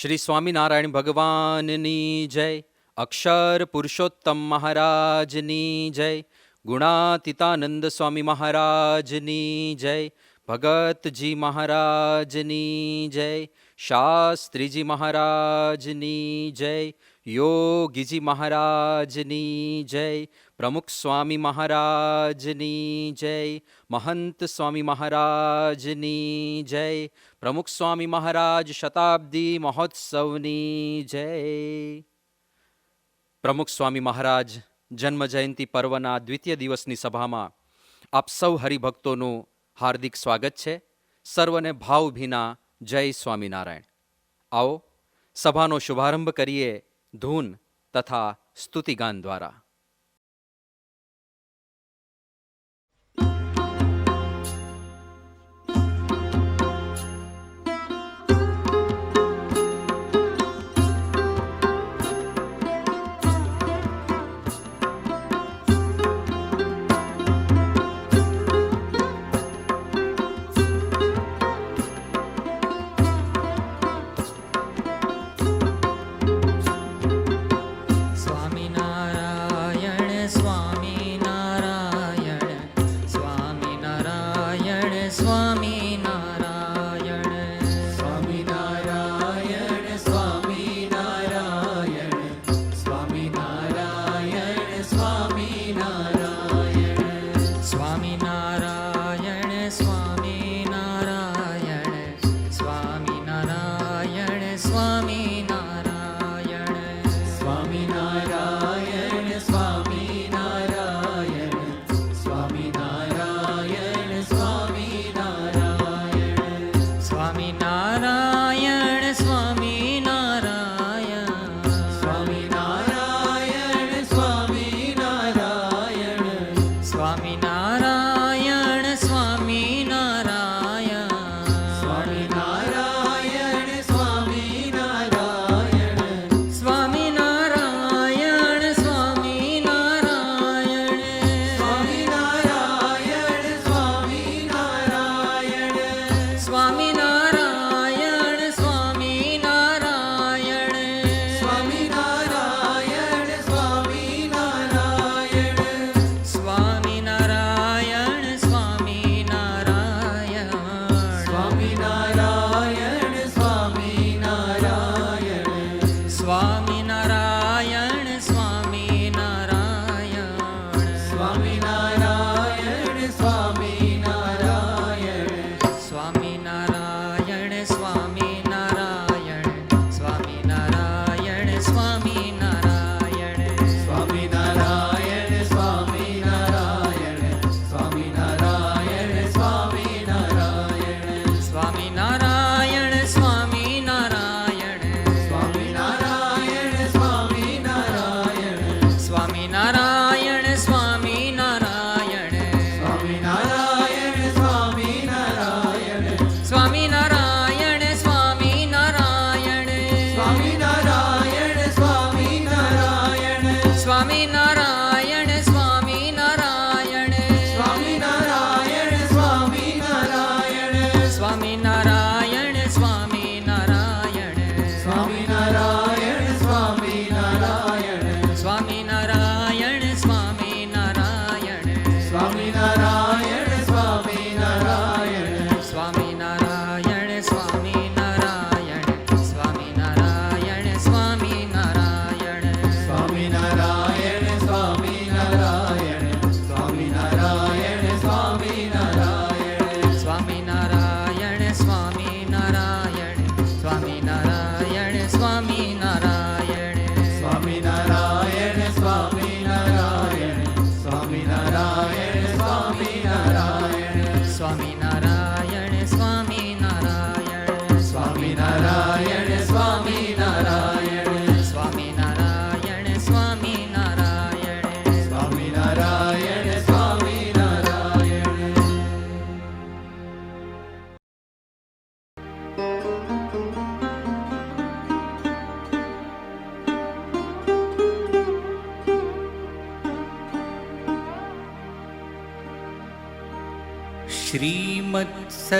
શ્રી સ્વામિનારાયણ ભગવાનની જય. અક્ષર પુરુષોત્તમ મહારાજની જય. ગુણાતીતાનંદ સ્વામી મહારાજની જય. ભગતજી મહારાજની જય. શાસ્ત્રીજી મહારાજની જય. યોગીજી મહારાજની જય. પ્રમુખ સ્વામી મહારાજની જય. મહંત સ્વામી મહારાજની જય. પ્રમુખ સ્વામી મહારાજ શતાબ્દી મહોત્સવની જય. પ્રમુખ સ્વામી મહારાજ જન્મ જયંતિ પર્વના દ્વિતીય દિવસની સભામાં આપ સૌ હરિભક્તોનું હાર્દિક સ્વાગત છે. સર્વને ભાવભીના જય સ્વામિનારાયણ. આવો સભાનો શુભારંભ કરીએ ધૂન તથા સ્તુતિગાન દ્વારા. श्रीमत्सद्गुणशालिनं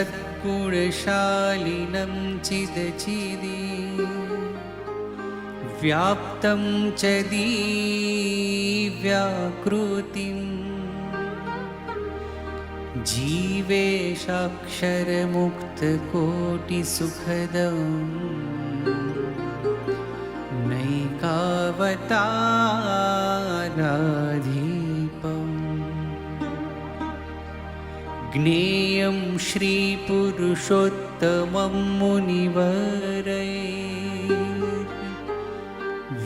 चिदचिदी व्याप्तं च दिव्याकृतिम् जीवेशाक्षरमुक्तकोटिसुखदम् नैकावताराधीपम् ज्ञेयं श्रीपुरुषोत्तमं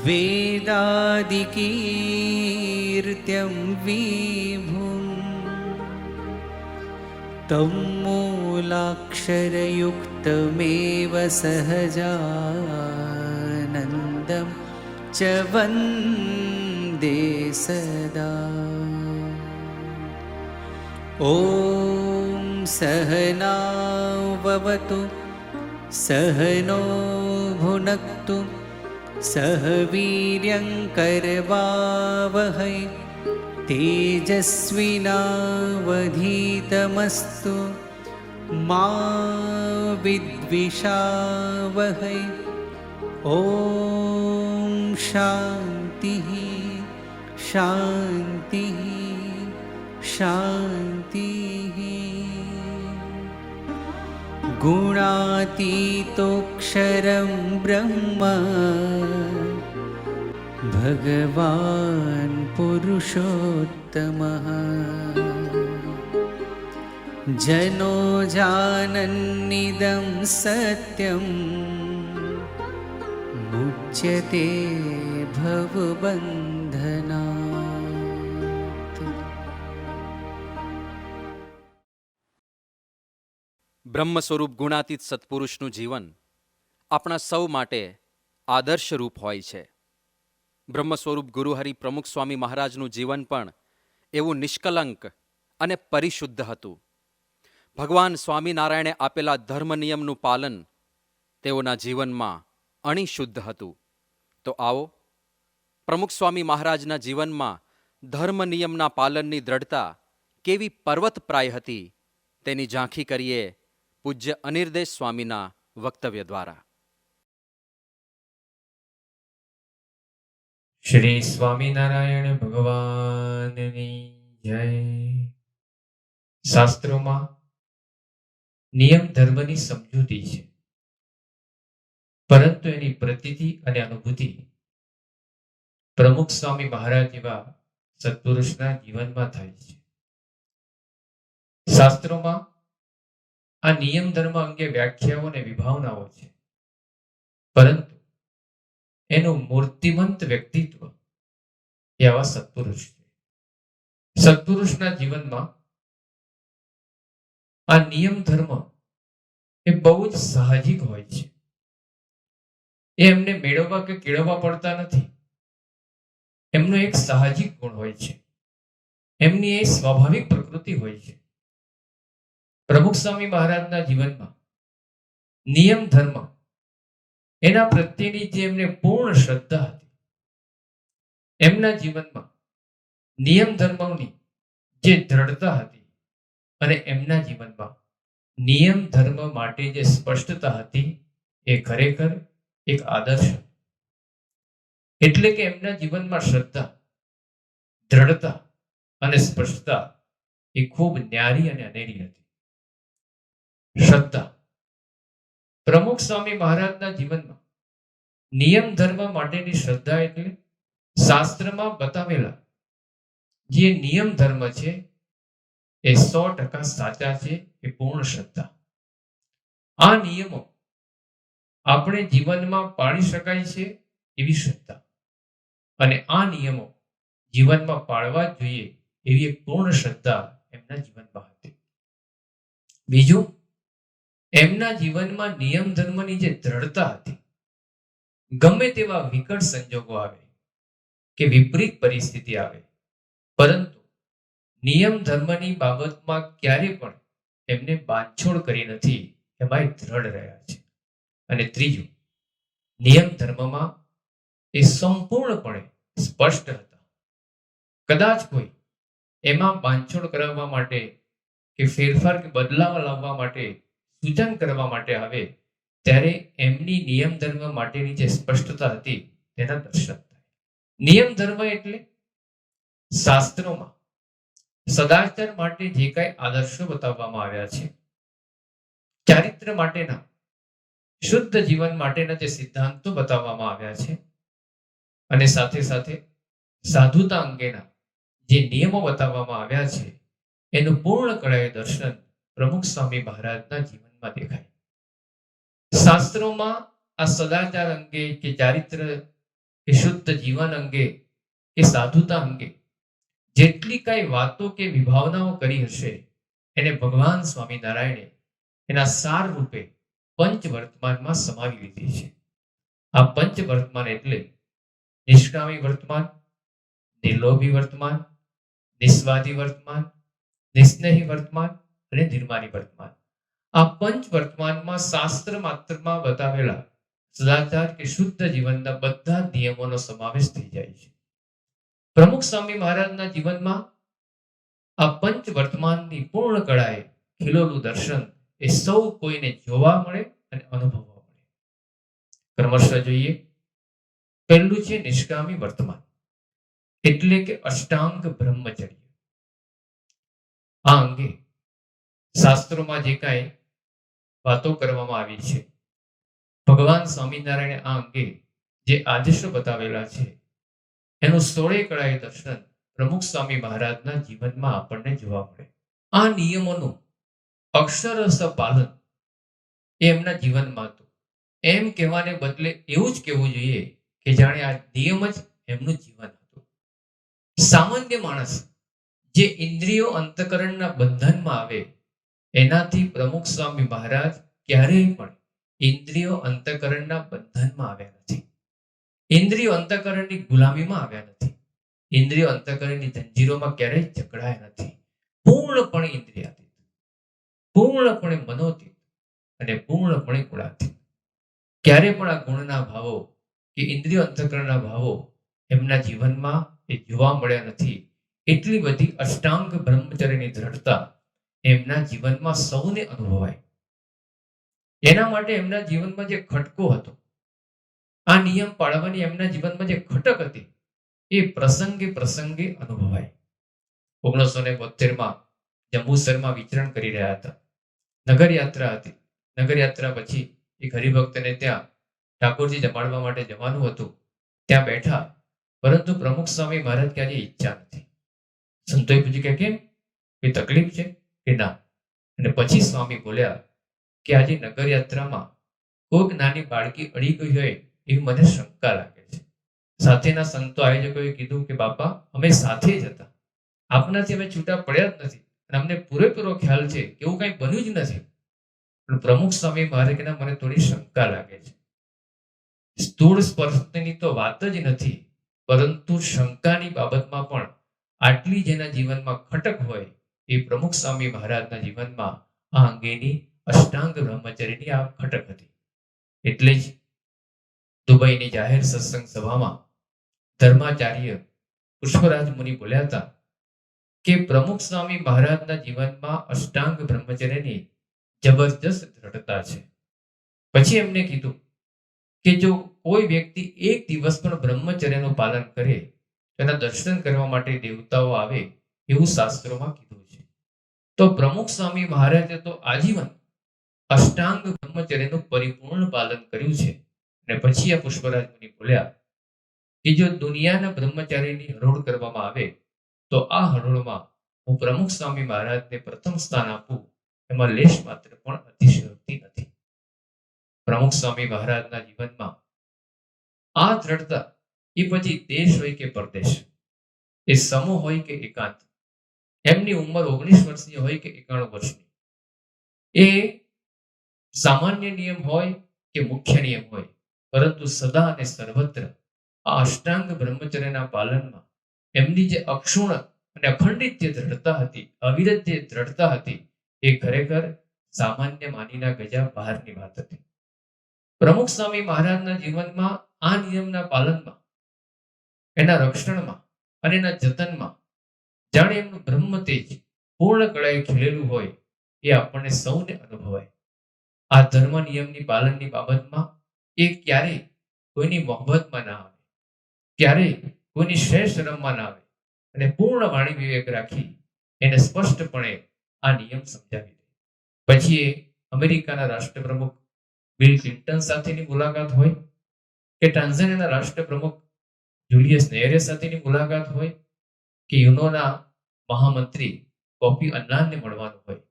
वेदादिकीर्त्यं विभुं तं मूलाक्षरयुक्तमेव सहजानन्दं च वन्दे सदा। ॐ सहनां भवतु सहनो भुनक्तु सह वीर्यं करवावहै तेजस्विनावधीतमस्तु मा विद्विषावहै। ॐ शान्तिः शान्तिः शान्तिः। गुणातीतोऽक्षरं ब्रह्म भगवान् पुरुषोत्तमः। जनो जानन्निदं सत्यं मुच्यते भवबन्धनात्। બ્રહ્મ સ્વરૂપ ગુણાતીત સત્પુરુષનું જીવન આપણા સૌ માટે આદર્શરૂપ હોય છે. બ્રહ્મ સ્વરૂપ ગુરુહરિ પ્રમુખ સ્વામી મહારાજનું જીવન પણ એવું નિષ્કલંક અને પરિશુદ્ધ હતું. ભગવાન સ્વામિનારાયણે આપેલા ધર્મ નિયમનું પાલન તેઓના જીવનમાં અણિશુદ્ધ હતું. તો આવો પ્રમુખ સ્વામી મહારાજના જીવનમાં ધર્મ નિયમના પાલનની દ્રઢતા કેવી પર્વતપ્રાય હતી તેની ઝાંખી કરીએ પૂજ્ય અનિર્દેશ સ્વામીના વક્તવ્ય દ્વારા. શ્રી સ્વામિનારાયણ ભગવાનની જય. શાસ્ત્રોમાં નિયમ ધર્મની સમજૂતી છે, પરંતુ એની પ્રતીતિ અને અનુભૂતિ પ્રમુખ સ્વામી મહારાજ એવા સત્પુરુષના જીવનમાં થાય છે. શાસ્ત્રોમાં આ નિયમ ધર્મ અંગે વ્યાખ્યાઓ અને વિભાવનાઓ છે, પરંતુ એનું મૂર્તિમંત વ્યક્તિત્વ એ આવા સત્પુરુષ છે. સત્પુરુષના જીવનમાં આ નિયમ ધર્મ એ બહુ જ સાહજિક હોય છે. એ એમને મેળવવા કે કેળવવા પડતા નથી. એમનો એક સાહજિક ગુણ હોય છે, એમની એ સ્વાભાવિક પ્રકૃતિ હોય છે. પ્રમુખ સ્વામી મહારાજના જીવનમાં નિયમ ધર્મ એના પ્રત્યેની જે એમને પૂર્ણ શ્રદ્ધા હતી, એમના જીવનમાં નિયમ ધર્મની જે દ્રઢતા હતી અને એમના જીવનમાં નિયમ ધર્મ માટે જે સ્પષ્ટતા હતી એ ખરેખર એક આદર્શ. એટલે કે એમના જીવનમાં શ્રદ્ધા, દ્રઢતા અને સ્પષ્ટતા એ ખૂબ ન્યારી અને અનેરી હતી. શ્રદ્ધા. પ્રમુખ સ્વામી મહારાજના જીવનમાં નિયમ ધર્મ માટેની શ્રદ્ધા એટલે શાસ્ત્રમાં બતાવેલા જે નિયમ ધર્મ છે એ 100% સાચા છે, એ પૂર્ણ શ્રદ્ધા. આ નિયમો આપણે જીવનમાં પાળી શકાય છે એવી શ્રદ્ધા, અને આ નિયમો જીવનમાં પાળવા જ જોઈએ એવી એક પૂર્ણ શ્રદ્ધા એમના જીવનમાં હતી. બીજું, એમના જીવનમાં નિયમ ધર્મની જે દ્રઢતા હતી, ગમે તેવા વિકટ સંજોગો આવે કે વિપરીત પરિસ્થિતિ આવે, પરંતુ નિયમ ધર્મની બાબતમાં ક્યારે પણ એમને બાંધછોડ કરી નથી, એમાં દ્રઢ રહ્યા છે. અને ત્રીજું, નિયમ ધર્મમાં એ સંપૂર્ણપણે સ્પષ્ટ હતા. કદાચ કોઈ એમાં બાંધછોડ કરાવવા માટે કે ફેરફાર કે બદલાવ લાવવા માટે સૂચન કરવા માટે આવે, ત્યારે એમની નિયમ ધર્મ માટેની જે સ્પષ્ટતા હતી એના દર્શન થાય. નિયમ ધર્મ એટલે શાસ્ત્રોમાં સદાચાર માટે જે કાંઈ આદર્શો બતાવવામાં આવ્યા છે, ચારિત્ર માટેના, શુદ્ધ જીવન માટેના જે સિદ્ધાંતો બતાવવામાં આવ્યા છે, અને સાથે સાથે સાધુતા અંગેના જે નિયમો બતાવવામાં આવ્યા છે, એનું પૂર્ણ કળાએ દર્શન પ્રમુખ સ્વામી મહારાજના જીવનમાં દેખાય. શાસ્ત્રોમાં આ સદાચાર અંગે કે ચારિત્ર કે શુદ્ધ જીવન અંગે કે સાધુતા અંગે જેટલી કાંઈ વાતો કે વિભાવનાઓ કરી હશે, એને ભગવાન સ્વામિનારાયણે એના સાર રૂપે પંચ વર્તમાનમાં સમાવી લીધી છે. આ પંચ વર્તમાન એટલે નિષ્કામી વર્તમાન, નિર્લોભી વર્તમાન, નિસ્વાદી વર્તમાન, નિસ્નેહી વર્તમાન અને નિર્માની વર્તમાન. આ પંચ વર્તમાનમાં શાસ્ત્ર માત્રમાં બતાવેલા સદાચાર કે શુદ્ધ જીવનના બધા નિયમોનો સમાવેશ થઈ જાય છે. પ્રમુખ સ્વામી મહારાજના જીવનમાં આ પંચ વર્તમાનની પૂર્ણ કળાએ ખીલેલું દર્શન એ સૌ કોઈને જોવા મળે અને અનુભવવા મળે. ક્રમશઃ જોઈએ. પહેલું છે નિષ્કામી વર્તમાન, એટલે કે અષ્ટાંગ બ્રહ્મચર્ય. આ અંગે શાસ્ત્રોમાં જે કાંઈ વાતો કરવામાં આવી છે, ભગવાન સ્વામિનારાયણે આ અંગે જે આદેશો બતાવેલા છે, એનું સોળે કળાએ દર્શન પ્રમુખ સ્વામી મહારાજના જીવનમાં આપણને જોવા મળે. આ નિયમોનું અક્ષરશઃ પાલન એ એમના જીવનમાં હતું. એમ કહેવાને બદલે એવું જ કહેવું જોઈએ કે જાણે આ નિયમ જ એમનું જીવન હતું. સામાન્ય માણસ જે ઇન્દ્રિયો અંતકરણના બંધનમાં આવે, એનાથી પ્રમુખ સ્વામી મહારાજ ક્યારેય પણ ઇન્દ્રિયો અંતકરણના બંધનમાં આવ્યા નથી. ઇન્દ્રિયો અંતકરણની ગુલામીમાં આવ્યા નથી. ઇન્દ્રિયો અંતકરણની જંજીરોમાં ક્યારેય જકડાયા નથી. પૂર્ણપણે ઇન્દ્રિયાતીત, પૂર્ણપણે મનોતીત અને પૂર્ણપણે ગુણાતીત. ક્યારે પણ આ ગુણના ભાવો કે ઇન્દ્રિયો અંતકરણના ભાવો એમના જીવનમાં એ જોવા મળ્યા નથી. એટલી બધી અષ્ટાંગ બ્રહ્મચર્યની દ્રઢતા એમના જીવનમાં સૌને અનુભવાય. એના માટે એમના જીવનમાં જે ખટકો હતો, આ નિયમ પાળવાની એમના જીવનમાં જે ખટક હતી, એ પ્રસંગે પ્રસંગે અનુભવાય. 1972માં જંબુસરમાં વિચરણ કરી રહ્યા હતા. નગર યાત્રા હતી. નગર યાત્રા પછી એક હરિભક્તને ત્યાં ઠાકોરજી જમાડવા માટે જવાનું હતું. ત્યાં બેઠા, પરંતુ પ્રમુખ સ્વામી મહારાજ કે આજે ઈચ્છા નથી. સંતોએ પૂછ્યું કે કેમ, કોઈ તકલીફ છે કે ના? અને પછી સ્વામી બોલ્યા કે આજે નગર યાત્રામાં કોઈક નાની બાળકી અડી ગઈ હોય એવી મને શંકા લાગે છે. સાથેના સંતો આયોજકોએ કીધું કે બાપા, અમે સાથે જ હતા, આપનાથી અમે છૂટા પડ્યા જ નથી અને અમને પૂરેપૂરો ખ્યાલ છે કે એવું કંઈ બન્યું જ નથી. પણ પ્રમુખ સ્વામી મહારાજના મને થોડી શંકા લાગે છે. સ્થૂળ સ્પર્શની તો વાત જ નથી, પરંતુ શંકાની બાબતમાં પણ આટલી જેના જીવનમાં ખટક હોય, એ પ્રમુખ સ્વામી મહારાજના જીવનમાં આ અંગેની અષ્ટાંગ બ્રહ્મચર્યની આ ખટક હતી. એટલે જ દુબઈની જાહેર સત્સંગ સભામાં ધર્માચાર્ય પુષ્પરાજ મુનિ બોલ્યા હતા કે પ્રમુખ સ્વામી મહારાજના જીવનમાં અષ્ટાંગ બ્રહ્મચર્યની જબરજસ્ત દ્રઢતા છે. પછી એમને કીધું કે જો કોઈ વ્યક્તિ એક દિવસ પણ બ્રહ્મચર્યનું પાલન કરે તો એના દર્શન કરવા માટે દેવતાઓ આવે, એવું શાસ્ત્રોમાં કીધું છે. તો પ્રમુખ સ્વામી મહારાજે તો આજીવન અષ્ટાંગ બ્રહ્મચર્યનું પરિપૂર્ણ પાલન કર્યું છે. અને પછી આ પુષ્પરાજ મુનિ બોલ્યા કે જો દુનિયાના બ્રહ્મચારીની હરોળ કરવામાં આવે તો આ હરોળમાં હું પ્રમુખ સ્વામી મહારાજને પ્રથમ સ્થાન આપું એમાં લેશ માત્ર પણ અતિશયોક્તિ નથી. પ્રમુખ સ્વામી મહારાજના જીવનમાં આ દ્રઢતા, એ પછી દેશ હોય કે પરદેશ, એ સમૂહ હોય કે એકાંત, એમની ઉંમર 19 વર્ષની હોય કે 91 વર્ષની, એ સામાન્ય નિયમ હોય કે મુખ્ય નિયમ હોય, પરંતુ સદા અને સર્વત્ર આ અષ્ટાંગ બ્રહ્મચર્યના પાલનમાં એમની જે અક્ષુણ અને અખંડિત જે દ્રઢતા હતી, અવિરત જે દ્રઢતા હતી, એ ખરેખર સામાન્ય માનીના ગજા બહારની વાત હતી. પ્રમુખ સ્વામી મહારાજના જીવનમાં આ નિયમના પાલનમાં, એના રક્ષણમાં અને એના જતનમાં જાણે એમનું બ્રહ્મ તેજ પૂર્ણ કળાએ ખીલેલું હોય, એ આપણને સૌને અનુભવાય. આ ધર્મ નિયમની પાલનની બાબતમાં એ ક્યારેય કોઈની મોહબ્બતમાં ના આવે, ક્યારેય કોઈની શ્રેષ્ઠ રમવા ના આવે અને પૂર્ણ વાણી વિવેક રાખી એને સ્પષ્ટપણે આ નિયમ સમજાવી દે. પછી એ અમેરિકાના રાષ્ટ્રપ્રમુખ બિલ ક્લિન્ટન સાથેની મુલાકાત હોય કે ટાન્ઝાનિયાના રાષ્ટ્રપ્રમુખ જુલિયસ નેરે સાથેની મુલાકાત હોય કે યુનોના મહામંત્રી કોફી અન્નાનને મળવાનું હોય,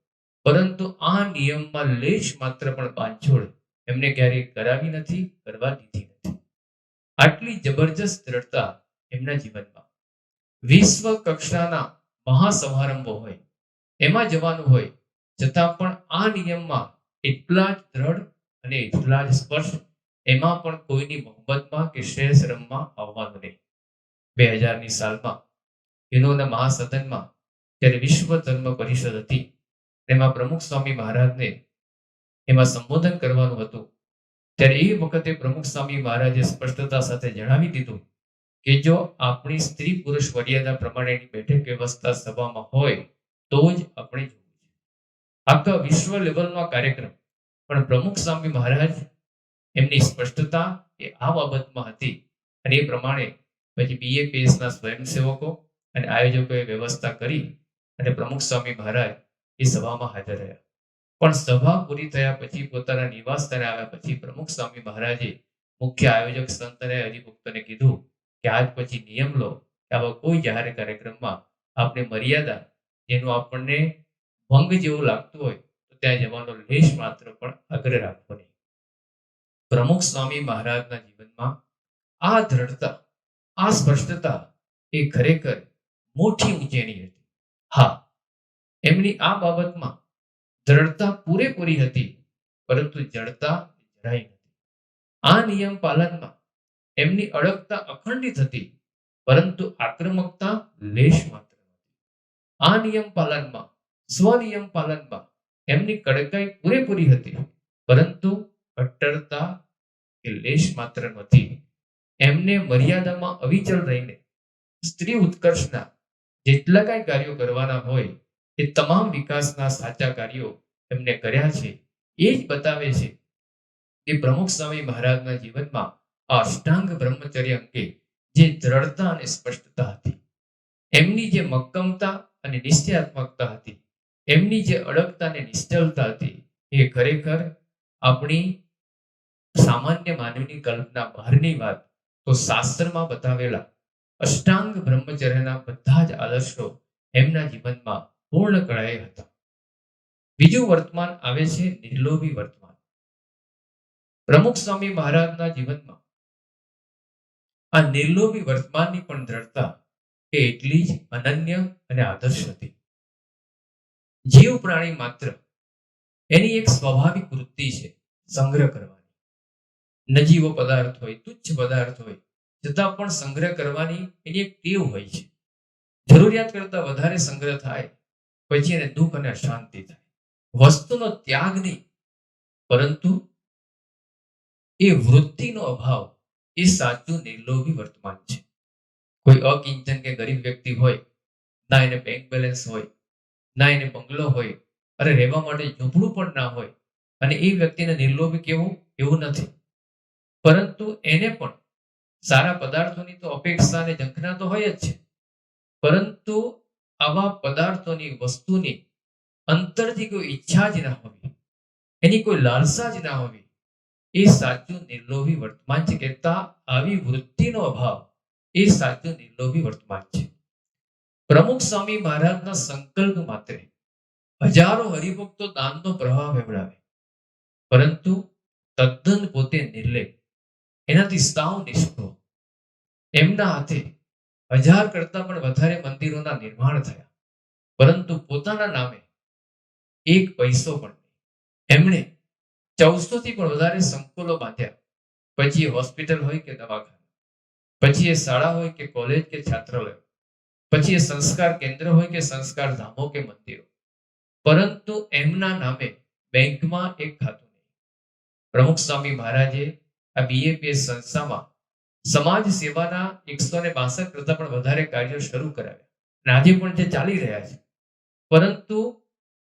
પરંતુ આ નિયમમાં લેશ માત્ર પણ બાંધછોડ એમને ક્યારેય કરાવી નથી, કરવા દીધી નથી. આટલી જબરજસ્ત દ્રઢતા એમના જીવનમાં. વિશ્વ કક્ષાના મહાસમારંભો હોય એમાં જવાનું હોય છતાં પણ આ નિયમમાં એટલા જ દ્રઢ અને એટલા જ સ્પષ્ટ, એમાં પણ કોઈની મોહબ્બતમાં કે શ્રેષ્ઠ રમમાં આવવાનું નહીં. 2000ની સાલમાં યુનોના મહાસદનમાં ત્યારે વિશ્વ ધર્મ પરિષદ હતી, તેમાં પ્રમુખ સ્વામી મહારાજને એમાં સંબોધન કરવાનું હતું. ત્યારે એ વખતે પ્રમુખ સ્વામી મહારાજે સ્પષ્ટતા સાથે જણાવી દીધું કે જો આપણી સ્ત્રી પુરુષ મર્યાદા પ્રમાણેની બેઠક વ્યવસ્થા સભામાં હોય તો જ આપણે જોવું છે. આખા વિશ્વ લેવલનો કાર્યક્રમ, પણ પ્રમુખ સ્વામી મહારાજ એમની સ્પષ્ટતા એ આ બાબતમાં હતી અને એ પ્રમાણે પછી BAPSના સ્વયંસેવકો અને આયોજકોએ વ્યવસ્થા કરી અને પ્રમુખ સ્વામી મહારાજ એ સભામાં હાજર રહ્યા. પણ સભા પૂરી થયા પછી પોતાના નિવાસ સ્થાને આવ્યા પછી પ્રમુખ સ્વામી મહારાજે મુખ્ય આયોજક સંત અને હરિભક્તોને કીધું કે આજ પછી નિયમ લો કે આવા કોઈ જાહેર કાર્યક્રમમાં આપણે મર્યાદા જેનું આપણને ભંગ જેવું લાગતું હોય તો ત્યાં જવાનો લેશ માત્ર પણ આગ્રહ રાખવો નહીં. પ્રમુખ સ્વામી મહારાજના જીવનમાં આ દ્રઢતા, આ સ્પષ્ટતા એ ખરેખર મોટી ઊંચેની હતી. હા, એમની આ બાબતમાં દ્રઢતા પૂરેપૂરી હતી, પરંતુ જડતા જરાય નથી. આ નિયમ પાલનમાં એમની અડગતા અખંડિત હતી, પરંતુ આક્રમકતા લેશ માત્ર નથી. આ નિયમ પાલનમાં, સ્વનિયમ પાલનમાં એમની કડકાઈ પૂરેપૂરી હતી, પરંતુ કટ્ટરતા કે લેશ માત્ર નથી. એમને મર્યાદામાં અવિચલ રહીને સ્ત્રી ઉત્કર્ષના જેટલા કાંઈ કાર્યો કરવાના હોય એ તમામ વિકાસના સાચા કાર્યો એમને કર્યા છે. એ જ બતાવે છે કે પ્રમુખ સ્વામી મહારાજના જીવનમાં આ અષ્ટાંગ બ્રહ્મચર્ય અંગે જે દ્રઢતા અને સ્પષ્ટતા હતી, એમની જે મક્કમતા અને નિશ્ચયાત્મકતા હતી, એમની જે અડગતા અને નિશ્ચલતા હતી, એ ખરેખર આપણી સામાન્ય માનવીની કલ્પના બહારની વાત. તો શાસ્ત્રમાં બતાવેલા અષ્ટાંગ બ્રહ્મચર્યના બધા જ આદર્શો એમના જીવનમાં પૂર્ણ કળાએ હતા. બીજું વર્તમાન આવે છે નિર્લોભી વર્તમાન. પ્રમુખ સ્વામી મહારાજના જીવનમાં આ નિર્લોભી વર્તમાનની પણ દ્રઢતા એ એટલી જ અનન્ય અને આદર્શ હતી. જીવ પ્રાણી માત્ર એની એક સ્વાભાવિક વૃત્તિ છે સંગ્રહ કરવાની. નજીવો પદાર્થ હોય, તુચ્છ પદાર્થ હોય, છતાં પણ સંગ્રહ કરવાની એની એક ટેવ હોય છે. જરૂરિયાત કરતા વધારે સંગ્રહ થાય પછી એને દુઃખ અને અશાંતિ થાય. વસ્તુનો ત્યાગ નહીં, પરંતુ એ વૃત્તિનો અભાવ એ સાચું નિર્લોભી વર્તમાન છે. કોઈ અકિંચન કે ગરીબ વ્યક્તિ હોય, ના એને બેંક બેલેન્સ હોય, ના એને બંગલો હોય, અરે રહેવા માટે ઝૂંપડું પણ ના હોય, અને એ વ્યક્તિને નિર્લોભી કેવું એવું નથી, પરંતુ એને પણ સારા પદાર્થોની તો અપેક્ષા અને ઝંખના તો હોય જ છે, પરંતુ આવા પદાર્થોની, વસ્તુની અંતરથી કોઈ ઈચ્છા જ ના હોવી, એની કોઈ લાલસા જ ના હોવી, એ સાચું નિર્લોભી વર્તમાન છે. કહેતા આવી વૃત્તિનો અભાવ એ સાચું નિર્લોભી વર્તમાન છે. પ્રમુખ સ્વામી મહારાજના સંકલ્પ માત્રે હજારો હરિભક્તો દાનનો પ્રવાહ વહેવડાવે, પરંતુ તદ્દન પોતે નિર્લેપ, એનાથી સાવ નિષ્ફળ. એમના હાથે 1000 કરતા પણ વધારે મંદિરોના નિર્માણ થયા, પરંતુ પોતાના નામે એક પૈસો પણ નહીં. એમણે 1400 થી પણ વધારે સંકુલો બાંધ્યા. પછી એ હોસ્પિટલ હોય કે દવાખાના, પછી એ શાળા હોય કે કોલેજ કે છાત્રાલય, પછી એ સંસ્કાર કેન્દ્ર હોય કે સંસ્કાર ધામો કે મંદિરો, પરંતુ એમના નામે બેંકમાં એક ખાતું નહીં. પ્રમુખ સ્વામી મહારાજે આ BAPS સંસ્થામાં સમાજ સેવાના 162 કરતા પણ વધારે કાર્યો શરૂ કરાવ્યા, અને આજે પણ તે ચાલી રહ્યા છે. પરંતુ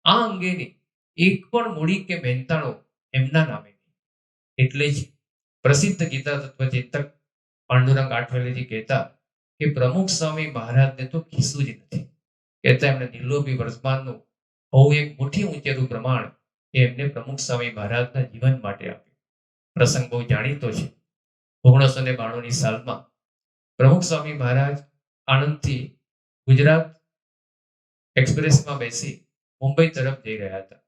આ અંગેની એક પણ મૂડી કે મહેનતાણું એમના નામે નહીં. એટલે જ પ્રસિદ્ધ ગીતા તત્વચિંતક પાંડુરંગ આઠવલેજી કહેતા કે પ્રમુખ સ્વામી મહારાજને તો ખિસ્સું જ નથી. કહેતા એમને નિર્લોભી વર્તમાનનું બહુ એક મોટી ઊંચેરું પ્રમાણ એ એમને પ્રમુખ સ્વામી મહારાજના જીવન માટે આપ્યું. પ્રસંગ બહુ જાણીતો છે. 1992ની સાલમાં પ્રમુખ સ્વામી મહારાજ આણંદથી ગુજરાત એક્સપ્રેસમાં બેસી મુંબઈ તરફ જઈ રહ્યા હતા.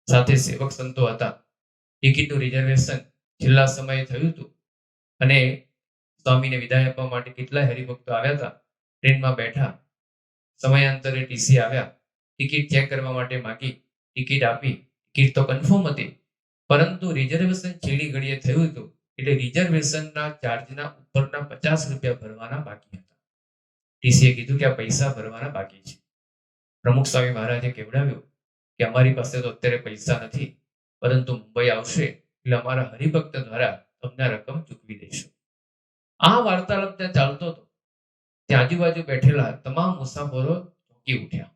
સાથે સેવક સંતો હતા. ટિકિટનું રિઝર્વેશન છેલ્લા સમયે થયું હતું અને સ્વામીને વિદાય આપવા માટે કેટલાય હરિભક્તો આવ્યા હતા. ટ્રેનમાં બેઠા, સમયાંતરે ટીસી આવ્યા, ટિકિટ ચેક કરવા માટે માંગી, ટિકિટ આપી. ટિકિટ તો કન્ફર્મ હતી, પરંતુ રિઝર્વેશન છેલ્લી ઘડીએ થયું હતું એટલે રિઝર્વેશનના ચાર્જના ઉપરના 50 રૂપિયા ભરવાના બાકી હતા. ટીસીએ કીધું કે આ પૈસા ભરવાના બાકી છે. પ્રમુખ સ્વામી મહારાજે કેવડાવ્યું કે અમારી પાસે તો અત્યારે પૈસા નથી, પરંતુ મુંબઈ આવશે એટલે અમારા હરિભક્ત દ્વારા તમને રકમ ચૂકવી દઈશું. આ વાર્તાલાપ ત્યાં ચાલતો હતો. ત્યાં આજુબાજુ બેઠેલા તમામ મુસાફરો ચોંકી ઉઠ્યા,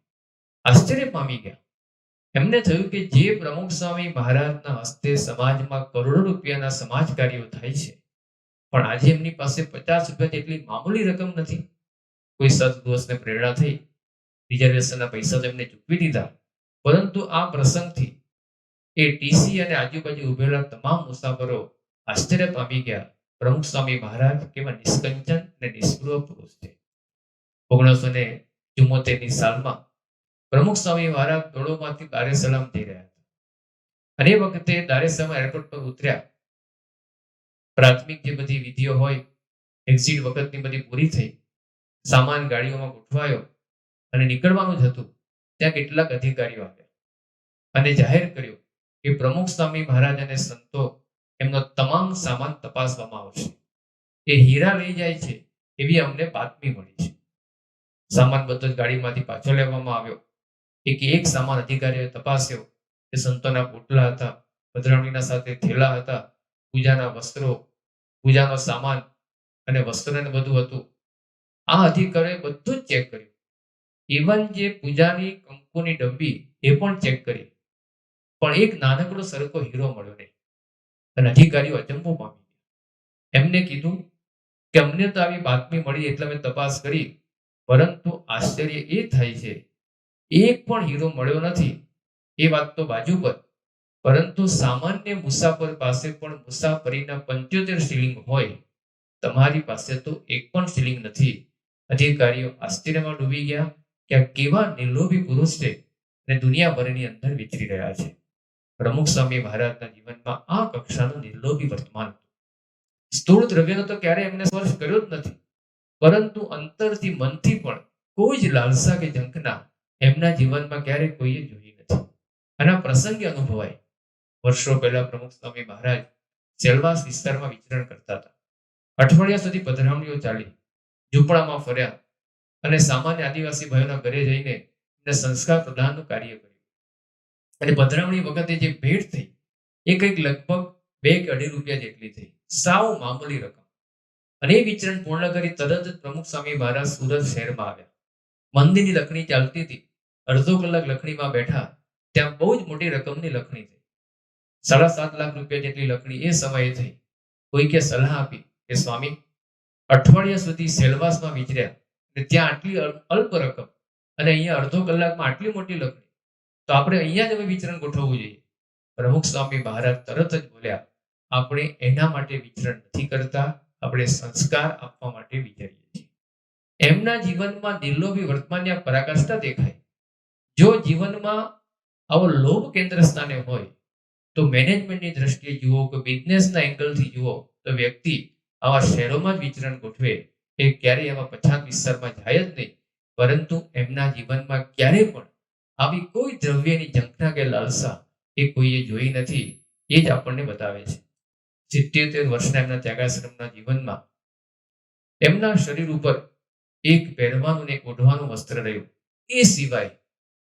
આશ્ચર્ય પામી ગયા. એમને થયું કે જે પ્રમુખ સ્વામી મહારાજના હસ્તે સમાજમાં કરોડો રૂપિયાના સમાજ કાર્યો થાય છે, પણ આજે એમની પાસે 50 રૂપિયા જેટલી મામૂલી રકમ નથી. કોઈ સદગોષને પ્રેરણા થઈ, રિઝર્વેશનના પૈસા તો એમને ચૂકવી દીધા, પરંતુ આ પ્રસંગથી એ ટીસી અને આજુબાજુ ઉભેલા તમામ મુસાફરો આશ્ચર્ય પામી ગયા. પ્રમુખ સ્વામી મહારાજ કેવા નિષ્કંચન અને નિષ્પૃહ પુરુષ છે. 1974ની સાલમાં પ્રમુખ સ્વામી મહારાજ દોડોમાંથી દારે સલામ જઈ રહ્યા હતા અને એ વખતે દારે સલામ એરપોર્ટ પર ઉતર્યા. પ્રાથમિક જે બધી વિધિઓ હોય, એક્ઝિટ વખતની બધી પૂરી થઈ, સામાન ગાડીઓમાં ગોઠવાયો અને નીકળવાનું જ હતું. ત્યાં કેટલાક અધિકારીઓ આવ્યા અને જાહેર કર્યું કે પ્રમુખ સ્વામી મહારાજ અને સંતો એમનો તમામ સામાન તપાસવામાં આવશે. એ હીરા લઈ જાય છે એવી અમને બાતમી મળી છે. સામાન બધો જ ગાડીમાંથી પાછો લેવામાં આવ્યો. એક સામાન અધિકારીઓએ તપાસ્યો કે સંતોના પોટલા હતા, પધરામણીના સાથે થેલા હતા, પૂજાના વસ્ત્રો, પૂજાનો સામાન અને વસ્ત્રને બધું હતું. આ અધિકારીઓએ બધું જ ચેક કર્યું. ઇવન જે પૂજાની કંકુની ડબ્બી એ પણ ચેક કરી, પણ એક નાનકડો સરખો હીરો મળ્યો નહીં. અને અધિકારીઓ અચંબો પામી ગયા. એમને કીધું કે અમને તો આવી બાતમી મળી એટલે અમે તપાસ કરી, પરંતુ આશ્ચર્ય એ થાય છે એક પણ હીરો મળ્યો નથી. એ વાત તો બાજુ પર, પરંતુ સામાન્ય મુસાફર પાસે પણ મુસાફરીના 75 શિલિંગ હોય, તમારી પાસે તો એક પણ શિલિંગ નથી. અધિકારીઓ આશ્ચર્યમાં ડૂબી ગયા કે આ કેવા નિર્લોભી પુરુષ છે અને દુનિયાભરની અંદર વિચરી રહ્યા છે. પ્રમુખ સ્વામી મહારાજના જીવનમાં આ કક્ષાનું નિર્લોભી વર્તમાન હતું. સ્થૂળ દ્રવ્યનો તો ક્યારેય એમને સ્પર્શ કર્યો જ નથી, પરંતુ અંતરથી મનથી પણ કોઈ જ લાલસા કે ઝંખના એમના જીવનમાં ક્યારેય કોઈએ જોઈ નથી. આના પ્રસંગે અનુભવાય. વર્ષો પહેલા પ્રમુખ સ્વામી મહારાજ સેલવાસ વિસ્તારમાં વિચરણ કરતા હતા. અઠવાડિયા સુધી પધરામણીઓ ચાલી, ઝૂંપડામાં ફર્યા અને સામાન્ય આદિવાસી ભાઈઓના ઘરે જઈને એમને સંસ્કાર પ્રદાનનું કાર્ય કર્યું. અને પધરામણી વખતે જે ભેટ થઈ એ કંઈક લગભગ 2 કે 2.5 રૂપિયા જેટલી થઈ, સાવ મામૂલી રકમ. અને એ વિચરણ પૂર્ણ કરી તરત જ પ્રમુખ સ્વામી મહારાજ સુરત શહેરમાં આવ્યા. મંદિરની લખણી ચાલતી હતી. અડધો કલાક લખણીમાં બેઠા, ત્યાં બહુ જ મોટી રકમની લખણી થઈ. 7.5 લાખ રૂપિયા જેટલી લખણી એ સમયે થઈ. કોઈકે સલાહ આપી કે સ્વામી, અઠવાડિયા સુધી સેલવાસમાં વિચર્યા અને ત્યાં આટલી અલ્પ રકમ અને અહીંયા અડધો કલાકમાં આટલી મોટી લખણી, તો આપણે અહીંયા જ હવે વિચરણ ગોઠવવું જોઈએ. પ્રમુખ સ્વામી મહારાજ તરત જ બોલ્યા, આપણે એના માટે વિચરણ નથી કરતા, આપણે સંસ્કાર આપવા માટે વિચારીએ છીએ. એમના જીવનમાં નિર્લોભી વર્તમાનની પરાકાષ્ઠા દેખાય. જો જીવનમાં આવો લોભ કેન્દ્ર સ્થાને હોય તો મેનેજમેન્ટની દ્રષ્ટિએ જુઓ કે બિઝનેસના એંગલથી જુઓ તો વ્યક્તિ આવા શહેરોમાં જ વિચરણ ગોઠવે. એ ક્યારેય આવા પછાત વિસ્તારમાં જાય જ નહીં, પરંતુ એમના જીવનમાં ક્યારેય પણ આવી કોઈ દ્રવ્યની ઝંખના કે લાલસા એ કોઈએ જોઈ નથી. એ જ આપણને બતાવે છે. 77 વર્ષના એમના ત્યાગાશ્રમના જીવનમાં એમના શરીર ઉપર એક પહેરવાનું ને ઓઢવાનું વસ્ત્ર રહ્યું. એ સિવાય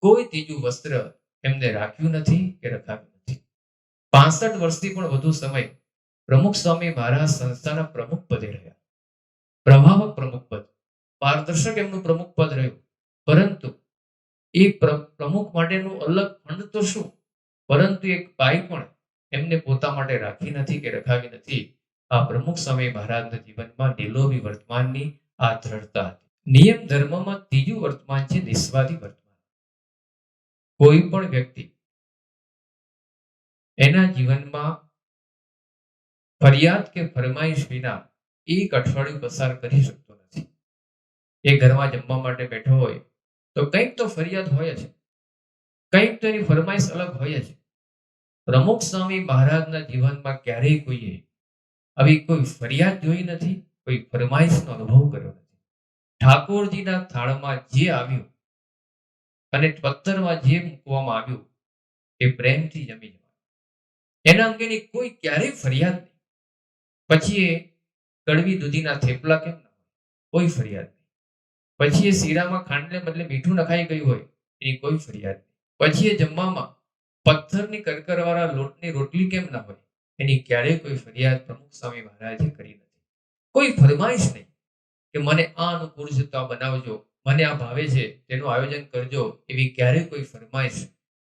કોઈ ત્રીજું વસ્ત્ર એમને રાખ્યું નથી કે રખાવ્યું નથી. 65 વર્ષથી પણ વધુ સમય પ્રમુખ સ્વામી મહારાજ સંસ્થાના પ્રમુખ પદે રહ્યા. પ્રભાવક પ્રમુખ પદ, પારદર્શક એમનું પ્રમુખ પદ રહ્યું. પરંતુ એક પ્રમુખ માટેનું અલગ ફંડ તો શું, પરંતુ એક પાઈ પણ એમને પોતા માટે રાખી નથી કે રખાવી નથી. આ પ્રમુખ સ્વામી મહારાજના જીવનમાં નિલોભી વર્તમાનની આ દ્રઢતા હતી. નિયમ ધર્મમાં ત્રીજું વર્તમાન છે નિસ્વાર્થી વર્તમાન. કોઈ પણ વ્યક્તિ એના જીવનમાં ફરિયાદ કે ફરમાઈશ વિના એક અઠવાડિયું પસાર કરી શકતો નથી. એ ઘરમાં જમવા માટે બેઠો હોય તો કંઈક તો ફરિયાદ હોય છે, કંઈક તો એની ફરમાઈશ અલગ હોય છે. પ્રમુખ સ્વામી મહારાજના જીવનમાં ક્યારેય કોઈએ આવી કોઈ ફરિયાદ જોઈ નથી, કોઈ ફરમાઈશનો અનુભવ કર્યો નથી. ઠાકોરજીના થાળમાં જે આવ્યું અને પત્તરમાં જે મૂકવામાં આવ્યું એ પ્રેમથી જમી જવાનું. એના અંગેની કોઈ ક્યારેય ફરિયાદ નહીં. પછી એ કડવી દૂધીના થેપલા કેમ ના હોય, કોઈ ફરિયાદ નહીં. પછી એ શીરામાં ખાંડને બદલે મીઠું નખાઈ ગયું હોય એની કોઈ ફરિયાદ નહીં. પછી એ જમવામાં પથ્થરની કરકરવાળા લોટની રોટલી કેમ ના હોય એની ક્યારેય કોઈ ફરિયાદ પ્રમુખ સ્વામી મહારાજે કરી નથી. કોઈ ફરમાઈશ નહીં કે મને આ અનુકૂળ છે તો આ બનાવજો, મને આ ભાવે છે તેનું આયોજન કરજો, એવી ક્યારેય કોઈ ફરમાઈશ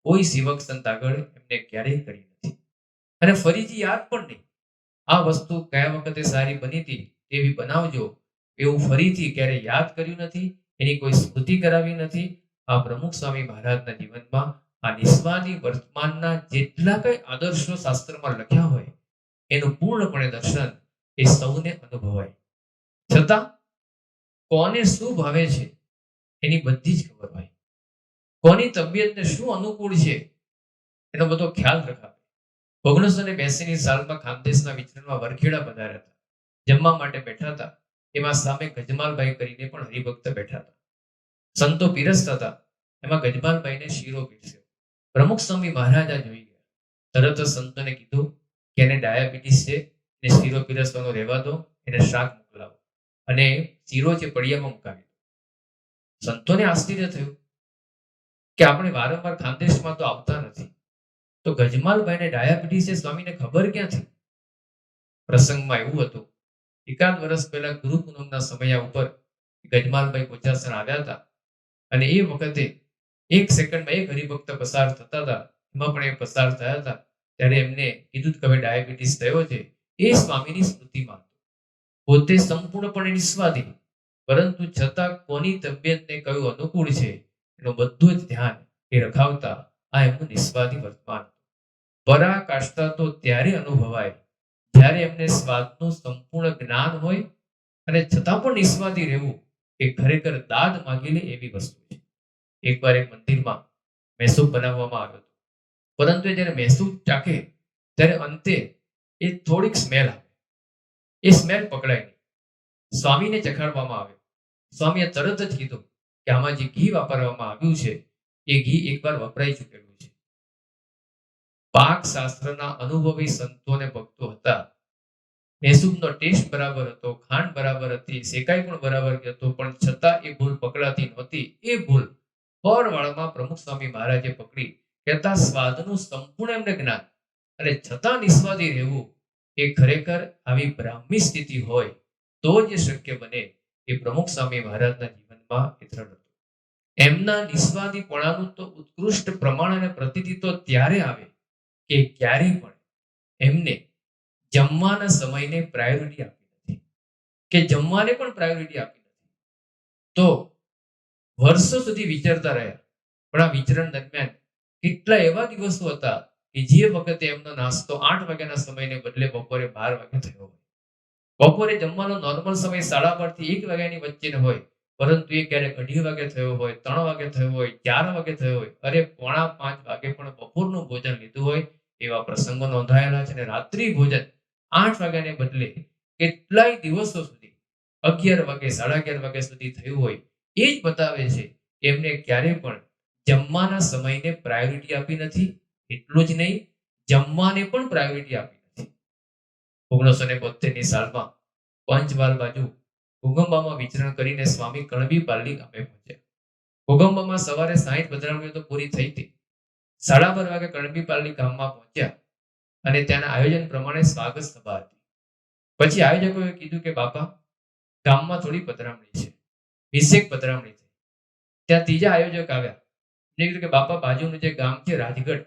કોઈ સેવક સંત આગળ એમને ક્યારેય કરી નથી. અને ફરીથી યાદ પણ નહીં, આ વસ્તુ કયા વખતે સારી બની હતી એવી બનાવજો એવું ફરીથી ક્યારેય યાદ કર્યું નથી, એની કોઈ સ્મૃતિ કરાવી નથી. આ પ્રમુખ સ્વામી મહારાજના જીવનમાં આ નિસ્વાર્થી વર્તમાનના જેટલા કઈ આદર્શો શાસ્ત્રમાં લખ્યા હોય એનું પૂર્ણપણે દર્શન એ સૌને અનુભવાય. છતાં કોને શું ભાવે છે એની બધી જ ખબર હોય, કોની તબિયતને શું અનુકૂળ છે એનો બધો ખ્યાલ રખાવે. 1982ની સાલમાં ખાનદેશના વિચરણમાં વરખેડા પધાર્યા હતા. જમવા માટે બેઠા હતા. એમાં સામે ગજમાલભાઈ કરીને પણ હરિભક્ત બેઠા હતા. સંતો પીરસતા હતા. એમાં ગજમાલભાઈને શીરો પીરસ્યો. પ્રમુખ સ્વામી મહારાજ આ જોઈ ગયા. તરત જ સંતોને કીધું કે એને ડાયાબિટીસ છે, એને શીરો પીરસવાનો રહેવા દો, એને શાક મોકલાવો અને શીરો જે પડિયામાં મુકાવી દો. સંતોને આશ્ચર્ય થયું કે આપણે વારંવાર ખાનદેશમાં તો આવતા નથી, તો ગજમાલભાઈને ડાયાબિટીસ છે સ્વામીને ખબર ક્યાંથી? પ્રસંગમાં એવું હતું, એકાદ વર્ષ પહેલા ગુરુ પૂનમના સમયા ઉપર ગજમાલભાઈ કોચાસણ આવ્યા હતા અને એ વખતે એક સેકન્ડમાં એક હરિભક્ત પસાર થતા હતા. એમાં પણ એ પસાર થયા હતા ત્યારે એમને કીધું કે હવે ડાયાબિટીસ થયો છે. એ સ્વામીની સ્મૃતિમાં હતું. પોતે સંપૂર્ણપણે નિસ્વાર્થી, પરંતુ છતાં કોની તબિયતને કયું અનુકૂળ છે એનું બધું જ ધ્યાન એ રખાવતા આ એમનું નિસ્વાર્થી વર્તમાન. પરાકાષ્ઠા તો ત્યારે અનુભવાય જ્યારે એમને સ્વાદનું સંપૂર્ણ જ્ઞાન હોય અને છતાં પણ નિસ્વાર્થી રહેવું એ ખરેખર દાદ માંગી લે એવી વસ્તુ છે. એકવાર એક મંદિરમાં મૈસૂબ બનાવવામાં આવ્યો હતો, પરંતુ જ્યારે મૈસૂબ ચાખે ત્યારે અંતે એ થોડીક સ્મેલ આવે. એ સ્મેલ પકડાય નહીં. સ્વામીને ચખાડવામાં આવે. સ્વામીએ તરત જ કીધું કે આમાં જે ઘી વાપરવામાં આવ્યું છે એ ઘી એકવાર વપરાઈ ચૂકેલું છે. પાક શાસ્ત્રના અનુભવી સંતો અને ભક્તો હતા. મૈસૂબનો ટેસ્ટ બરાબર હતો, ખાંડ બરાબર હતી, શેકાઈ પણ બરાબર હતો, પણ છતાં એ ભૂલ પકડાતી નહોતી. એ ભૂલ પરવાળમાં પ્રમુખ સ્વામી મહારાજે પકડી. કહેતા સ્વાદનું સંપૂર્ણ એમને જ્ઞાન અને છતાં નિસ્વાર્થી રહેવું એ ખરેખર આવી બ્રાહ્મી સ્થિતિ હોય તો જ શક્ય બને. એ પ્રમુખ સ્વામી મહારાજના જીવનમાં એ દ્રઢ હતું. એમના નિસ્વાર્થીપણાનું તો ઉત્કૃષ્ટ પ્રમાણ અને પ્રતીતિ તો ત્યારે આવે કે ક્યારેય પણ એમને જમવાના સમયને પ્રાયોરિટી આપી નથી, કે જમવાને પણ પ્રાયોરિટી આપી નથી. તો વર્ષો સુધી વિચરતા રહ્યા. પણ આ વિચરણ દરમિયાન કેટલા એવા દિવસો હતા કે જે વખતે એમનો નાસ્તો 8 વાગ્યાના સમયને બદલે બપોરે 12 વાગે થયો હોય. બપોરે જમવાનો નોર્મલ સમય 12:30 થી 1 વાગ્યાની વચ્ચેનો હોય, પરંતુ એ ક્યારેક 2:30 વાગે થયો હોય, 3 વાગે થયો હોય, 4 વાગે થયો હોય, અરે 4:45 વાગે પણ બપોરનું ભોજન લીધું હોય એવા પ્રસંગો નોંધાયેલા છે. અને રાત્રિ ભોજન 8 વાગ્યાને બદલે કેટલાય દિવસો સુધી 11 વાગે 11:30 વાગ્યા સુધી થયું હોય. એ જ બતાવે છે કે એમને ક્યારેય પણ જમવાના સમયને પ્રાયોરિટી આપી નથી. એટલું જ નહીં, જમવાને પણ પ્રાયોરિટી આપી નથી. 1972ની સાલમાં પંચવાલ બાજુ ઘોગંબામાં વિચરણ કરીને સ્વામી કણબી પાલડી ગામે પહોંચ્યા. ઘોગંબામાં સવારે 60 પધરામણીઓ તો પૂરી થઈ હતી. 12:30 વાગે કણબી પાલડી ગામમાં પહોંચ્યા અને ત્યાંના આયોજન પ્રમાણે સ્વાગત સભા હતી. પછી આયોજકોએ કીધું કે બાપા, ગામમાં થોડી પધરામણી છે, 20 પધરામણી થઈ. ત્યાં ત્રીજા આયોજક આવ્યા. એમને કીધું કે બાપા, બાજુનું જે ગામ છે રાજગઢ,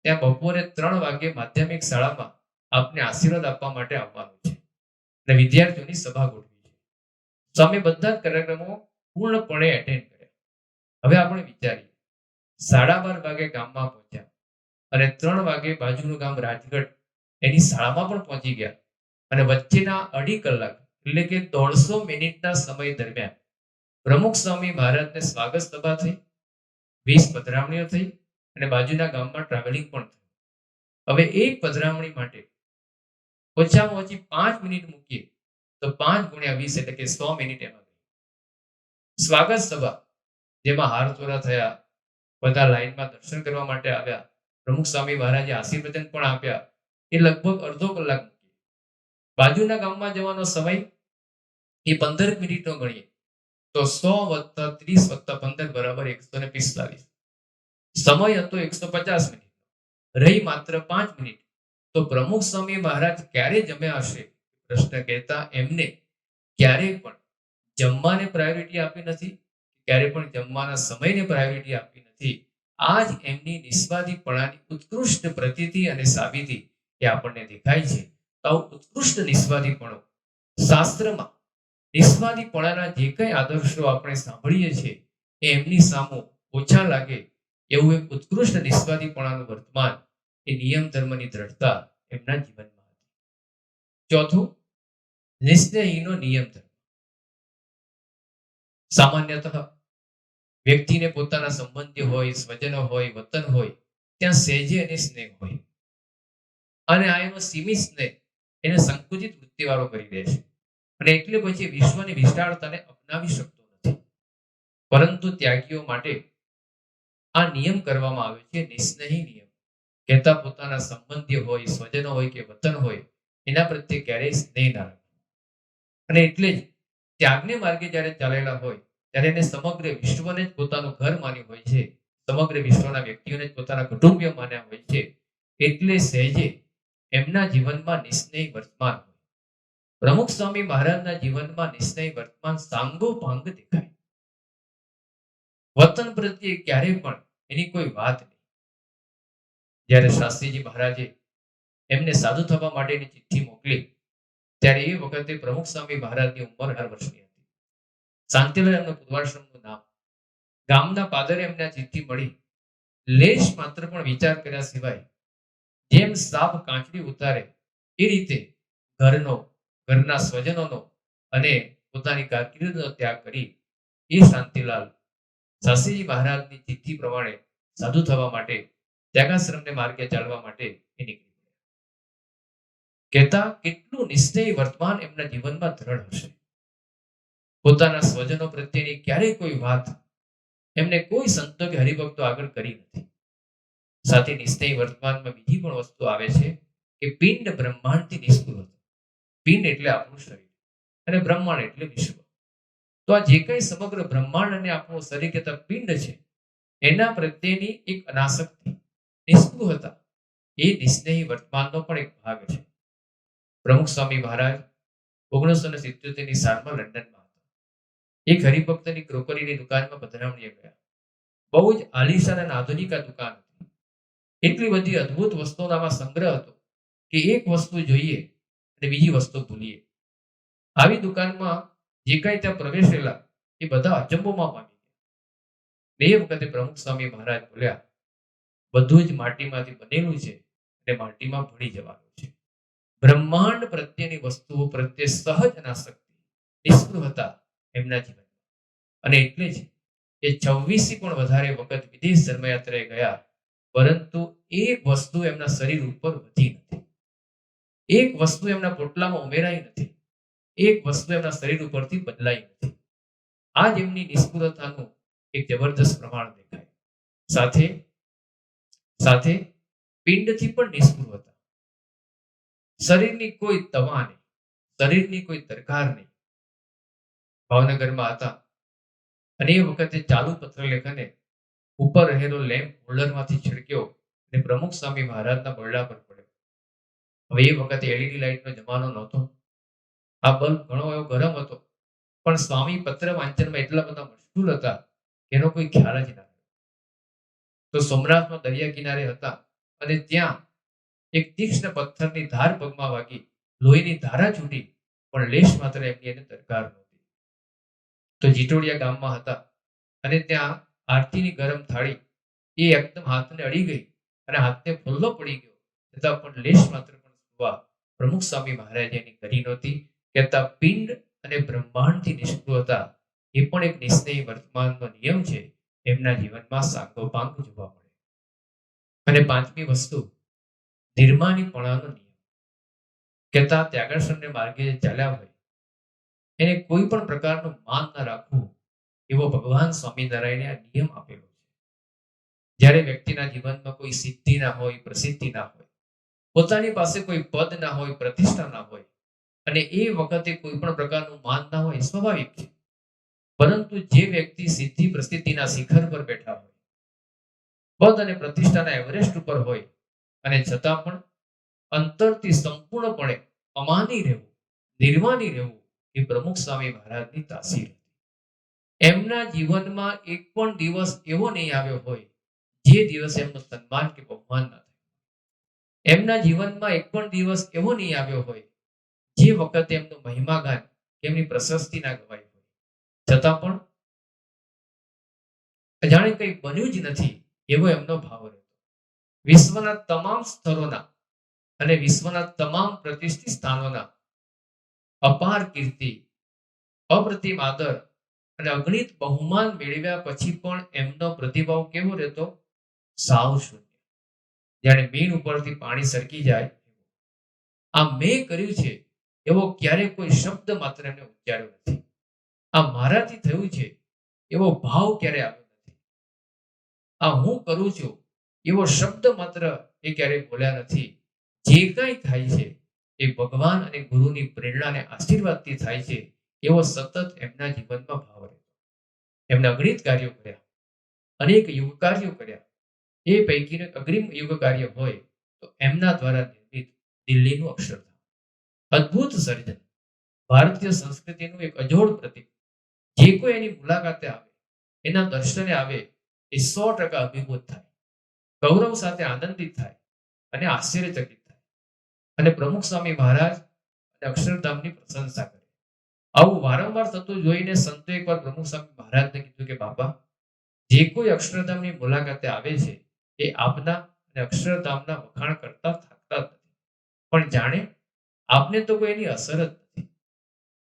ત્યાં બપોરે 3 વાગે માધ્યમિક શાળામાં આપને આશીર્વાદ આપવા માટે આવવાનું છે. અને વિદ્યાર્થીઓની સભા ગોઠવી છે. સ્વામી બધા જ કાર્યક્રમો પૂર્ણપણે એટેન્ડ કર્યા. હવે આપણે વિચારીએ, 12:30 વાગે ગામમાં પહોંચ્યા અને 3 વાગે બાજુનું ગામ રાજગઢ એની શાળામાં પણ પહોંચી ગયા અને વચ્ચેના 2.5 કલાક એટલે કે 150 મિનિટના સમય દરમિયાન પ્રમુખ સ્વામી મહારાજને સ્વાગત સભા થઈ, 20 પધરામણીઓ થઈ અને બાજુના ગામમાં ટ્રાવેલિંગ પણ થયું. હવે એક પધરામણી માટે ઓછામાં ઓછી 5 મિનિટ મૂકીએ તો 5 ગુણ્યા 20 એટલે કે 100 મિનિટ એમાં ગઈ. સ્વાગત સભા જેમાં હાર તોરા થયા, બધા લાઈનમાં દર્શન કરવા માટે આવ્યા, પ્રમુખ સ્વામી મહારાજે આશીર્વચન પણ આપ્યા, એ લગભગ અડધો કલાક મૂકીએ. બાજુના ગામમાં જવાનો સમય એ 15 મિનિટનો ગણીએ તો 100 + 30 + 15 = 145. સમય હતો 150 મિનિટ, રહી માત્ર 5 મિનિટ. તો પ્રમુખ સ્વામી મહારાજ ક્યારે જમ્યા હશે પ્રશ્ન કહેતા એમને ક્યારે પણ જમવાને પ્રાયોરિટી આપી નથી, ક્યારે પણ જમવાના સમયને પ્રાયોરિટી આપી નથી. આ જ એમની નિસ્વાર્થીપણાની ઉત્કૃષ્ટ પ્રતીતિ અને સાબિતી એ આપણને દેખાય છે. તો ઉત્કૃષ્ટ નિસ્વાર્થીપણો શાસ્ત્રમાં નિસ્વાર્થીપણાના જે કંઈ આદર્શો આપણે સાંભળીએ છીએ એ એમની સામે ઓછા લાગે એવું એક ઉત્કૃષ્ટ નિસ્વાર્થીપણાનું વર્તમાન એ નિયમ ધર્મની દ્રઢતા એમના જીવનમાં હતી. ચોથું, નિસ્નેહીનો નિયમ ધર્મ. સામાન્યતઃ વ્યક્તિને પોતાના સંબંધી હોય, સ્વજનો હોય, વતન હોય ત્યાં સહેજે અને સ્નેહ હોય અને આ એનો સીમિત સ્નેહ એને સંકુચિત વૃત્તિવાળો કરી દે છે અને એટલે પછી વિશ્વની વિશાળતાને અપનાવી શકતો નથી. પરંતુ ત્યાગીઓ માટે આ નિયમ કરવામાં આવે છે, નિસ્નેહી નિયમ. કહેતા પોતાના સંબંધી હોય, સ્વજનો હોય કે વતન હોય એના પ્રત્યે ક્યારેય સ્નેહ ના રાખવો. અને એટલે જ ત્યાગને માર્ગે જ્યારે ચાલેલા હોય ત્યારે એને સમગ્ર વિશ્વને જ પોતાનું ઘર માન્યું હોય છે, સમગ્ર વિશ્વના વ્યક્તિઓને જ પોતાના કુટુંબીય માન્યા હોય છે. એટલે સહેજે એમના જીવનમાં નિસ્નેહી વર્તમાન હોય. પ્રમુખ સ્વામી મહારાજના જીવનમાં નિસ્નેહી વર્તમાન સાંગોપાંગ દેખાય. વતન પ્રત્યે ક્યારે પણ એની કોઈ વાત નહીં. જ્યારે શાસ્ત્રીજી મહારાજે એમને સાધુ થવા માટેની ચિઠ્ઠી મોકલી ત્યારે એ વખતે પ્રમુખ સ્વામી મહારાજની ઉંમર 18 વર્ષની હતી. શાંતિલાલ એમનું પૂર્વાશ્રમનું નામ. ગામના પાદરે એમને આ ચિઠ્ઠી મળી. લેશ માત્ર પણ વિચાર કર્યા સિવાય જેમ સાપ કાંચડી ઉતારે એ રીતે ઘરના સ્વજનોનો અને પોતાની કારકિર્દીનો ત્યાગ કરી એ શાંતિલાલ શાસ્ત્રીજી મહારાજની ચિઠ્ઠી પ્રમાણે સાધુ થવા માટે ત્યાગાશ્રમને માર્ગે ચાલવા માટે એ નીકળી ગયા. કહેતા કેટલું નિશ્ચય વર્તમાન એમના જીવનમાં દ્રઢ હશે. પોતાના સ્વજનો પ્રત્યેની ક્યારેય કોઈ વાત એમને કોઈ સંતો કે હરિભક્તો આગળ કરી નથી. સાથે નિશ્ચય વર્તમાનમાં બીજી પણ વસ્તુ આવે છે કે પિંડ બ્રહ્માંડથી નિષ્કૃત. પિંડ એટલે આપણું શરીર અને બ્રહ્માંડ એટલે વિશ્વ. તો આ જે કંઈ સમગ્ર બ્રહ્માંડ અને આપણું શરીર કહેતા પિંડ છે એના પ્રત્યેની એક અનાસક્તિ, નિષ્કૃતતા એ નિસ્નેહી વર્તમાનનો પણ એક ભાગ છે. પ્રમુખ સ્વામી મહારાજ 1977ની સાલમાં લંડનમાં હતા. એક હરિભક્તની ક્રોકરીની દુકાનમાં પધરામણીએ ગયા. બહુ જ આલીશાન અને આધુનિક દુકાન હતી. એટલી બધી અદ્ભુત વસ્તુઓનો સંગ્રહ હતો કે એક વસ્તુ જોઈએ અને બીજી વસ્તુ ભૂલીએ. આવી દુકાનમાં જે કાંઈ ત્યાં પ્રવેશેલા એ બધા અચંબોમાં પામી ગયા. એ વખતે પ્રમુખ સ્વામી મહારાજ બોલ્યા, બધું જ માટીમાંથી બનેલું છે અને માટીમાં ભળી જવાનું છે. બ્રહ્માંડ પ્રત્યેની વસ્તુઓ પ્રત્યે સહજ અનાસક્તિ, નિષ્કૃતતા એમના જીવનમાં. અને એટલે જ એ 26 પણ વધારે વખત વિદેશ ધર્મયાત્રાએ ગયા, પરંતુ એક વસ્તુ એમના શરીર ઉપર વધી નથી, એક વસ્તુ એમના પોટલામાં ઉમેરાઈ નથી, એક વસ્તુ એમના શરીર ઉપરથી બદલાઈ નથી. આ જ એમની નિષ્કૃતતાનું એક જબરદસ્ત પ્રમાણ દેખાય. સાથે સાથે પિંડથી પણ નિષ્કૃતતા. શરીરની કોઈ તવા નહીં, શરીરની કોઈ દરકાર નહીં. ભાવનગરમાં હતા અને એ વખતે ચાલુ પત્રલેખને ઉપર રહેલો લેમ્પ હોલ્ડરમાંથી છિડક્યો અને પ્રમુખ સ્વામી મહારાજના બરડા પર પડ્યો. હવે એ વખતે એલઈડી લાઇટનો જમાનો નહોતો. આ બલ્બ ઘણો એવો ગરમ હતો, પણ સ્વામી પત્ર વાંચનમાં એટલા બધા મશગુલ હતા કે એનો કોઈ ખ્યાલ જ ના રહ્યો. તો સોમનાથમાં દરિયા કિનારે હતા અને ત્યાં એક તીક્ષ્ણ પથ્થરની ધાર પગમાં વાગી લોહીની ધારા છૂટી, પણ લેશ માત્ર એમની એને દરકાર નહોતી. તો જીટોડિયા ગામમાં હતા અને ત્યાં આરતીની ગરમ થાળી એ એકદમ હાથને અડી ગઈ અને હાથને ફોલ્લો પડી ગયો, છતાં પણ લેશ માત્ર પણ સુવા પ્રમુખ સ્વામી મહારાજ એની કરી નહોતી. કહેતા પિંડ અને બ્રહ્માંડથી નિષ્ઠુર હતા. એ પણ એક નિસ્નેહી વર્તમાનનો નિયમ છે, એમના જીવનમાં સાંગોપાંગ જોવા મળે. અને પાંચમી વસ્તુ, નિર્માનીપણાનો નિયમ. કહેતા ત્યાગાશ્રમને માર્ગે ચાલ્યા હોય એને કોઈ પણ પ્રકારનું માન ન રાખવું, એવો ભગવાન સ્વામિનારાયણે આ નિયમ આપેલો છે. જ્યારે વ્યક્તિના જીવનમાં કોઈ સિદ્ધિ ના હોય, પ્રસિદ્ધિ ના હોય, પોતાની પાસે કોઈ પદ ના હોય, પ્રતિષ્ઠા ના હોય, અને એ વખતે કોઈ પણ પ્રકારનું માન ના હોય, સ્વાભાવિક છે. પરંતુ જે વ્યક્તિ સિદ્ધિ પ્રસિદ્ધિના શિખર પર બેઠા હોય, પદ અને પ્રતિષ્ઠાના એવરેસ્ટ ઉપર હોય, અને છતાં પણ અંતરથી સંપૂર્ણપણે અમાની રહેવું, નિર્માની રહેવું, એ પ્રમુખ સ્વામી મહારાજની તાસીર હતી. એમના જીવનમાં એક પણ દિવસ એવો નહીં આવ્યો હોય જે દિવસે એમનું સન્માન કે બહુમાન ન થાય. એમના જીવનમાં એક પણ દિવસ એવો નહીં આવ્યો હોય જે વખતે એમનું મહિમાગાન કે એમની પ્રશસ્તિ ના ગવાઈ હોય, છતાં પણ જાણે કંઈ બન્યું જ નથી એવો એમનો ભાવ રહેતો. વિશ્વના તમામ સ્તરોના અને વિશ્વના તમામ પ્રતિષ્ઠિત સ્થાનોના અપાર કીર્તિ, અપ્રતિમ આદર અને અગણિત બહુમાન મેળવ્યા પછી પણ એમનો પ્રતિભાવ કેવો રહેતો? સાવ શૂન્ય. જાણે મીણ ઉપરથી પાણી સરકી જાય. આ મેં કર્યું છે એવો ક્યારેય કોઈ શબ્દ માત્ર એમને ઉચ્ચાર્યો નથી. આ મારાથી થયું છે એવો ભાવ ક્યારે આવ્યો નથી. આ હું કરું છું એવો શબ્દ માત્ર એ ક્યારેય બોલ્યા નથી. જે કંઈ થાય છે એ ભગવાન અને ગુરુની પ્રેરણા અને આશીર્વાદથી થાય છે એવો સતત એમના જીવનમાં ભાવ રહેતો. એમણે અગણિત કાર્યો કર્યા, અનેક યુગ કાર્યો કર્યા. એ પૈકીનું અગ્રિમ યુગ કાર્ય હોય તો એમના દ્વારા નિર્મિત દિલ્હીનું અક્ષરધામ, અદ્ભુત સર્જન, ભારતીય સંસ્કૃતિનું એક અજોડ પ્રતીક. જે કોઈ એની મુલાકાતે આવે, એના દર્શને આવે, એ 100% અભિભૂત થાય, ગૌરવ સાથે આનંદિત થાય અને આશ્ચર્યચકિત થાય. અને પ્રમુખ સ્વામી મહારાજ અને અક્ષરધામની પ્રશંસા કરે. આવું વારંવાર થતું જોઈને સંતો એકવાર પ્રમુખ સ્વામી મહારાજને કીધું કે બાપા, જે કોઈ અક્ષરધામની મુલાકાતે આવે છે એ આપના અને અક્ષરધામના વખાણ કરતા થાકતા જ નથી, પણ જાણે આપને તો કોઈ એની અસર જ નથી.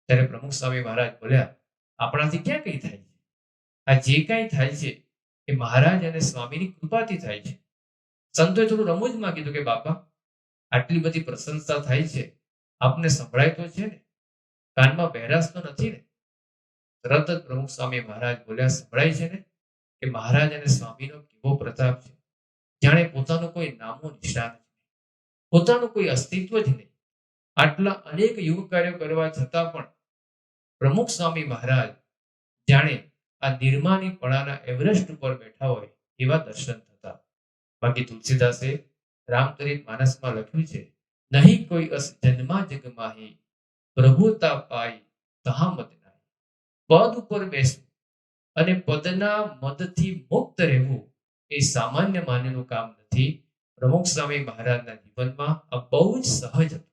ત્યારે પ્રમુખ સ્વામી મહારાજ બોલ્યા, આપણાથી ક્યાં કઈ થાય છે? આ જે કઈ થાય છે એ મહારાજ અને સ્વામીની કૃપાથી થાય છે. સંતોએ થોડું રમૂજમાં કીધું કે બાપા, આટલી બધી પ્રશંસા થાય છે, આપને સંભળાય તો છે ને? કાનમાં બહેરાશ તો નથી ને? તરત જ પ્રમુખ સ્વામી મહારાજ બોલ્યા, સંભળાય છે ને કે મહારાજ અને સ્વામીનો કેવો પ્રતાપ છે. જાણે પોતાનું કોઈ નામો નિશાન જ નહીં, પોતાનું કોઈ અસ્તિત્વ જ નહીં. આટલા અનેક યુગ કાર્યો કરવા છતાં પણ પ્રમુખ સ્વામી મહારાજ જાણે આ નિર્માનીપણાના એવરેસ્ટ ઉપર બેઠા હોય એવા દર્શન થતા. બાકી તુલસીદાસે રામચરિત માનસમાં લખ્યું છે, નહીં કોઈ અસ જન્મા જગ માહી, પ્રભુતા પાઈ તહા મત નાહી. પદ ઉપર બેસવું અને પદના મદથી મુક્ત રહેવું એ સામાન્ય માન્યનું કામ નથી. પ્રમુખ સ્વામી મહારાજના જીવનમાં આ બહુ જ સહજ હતું.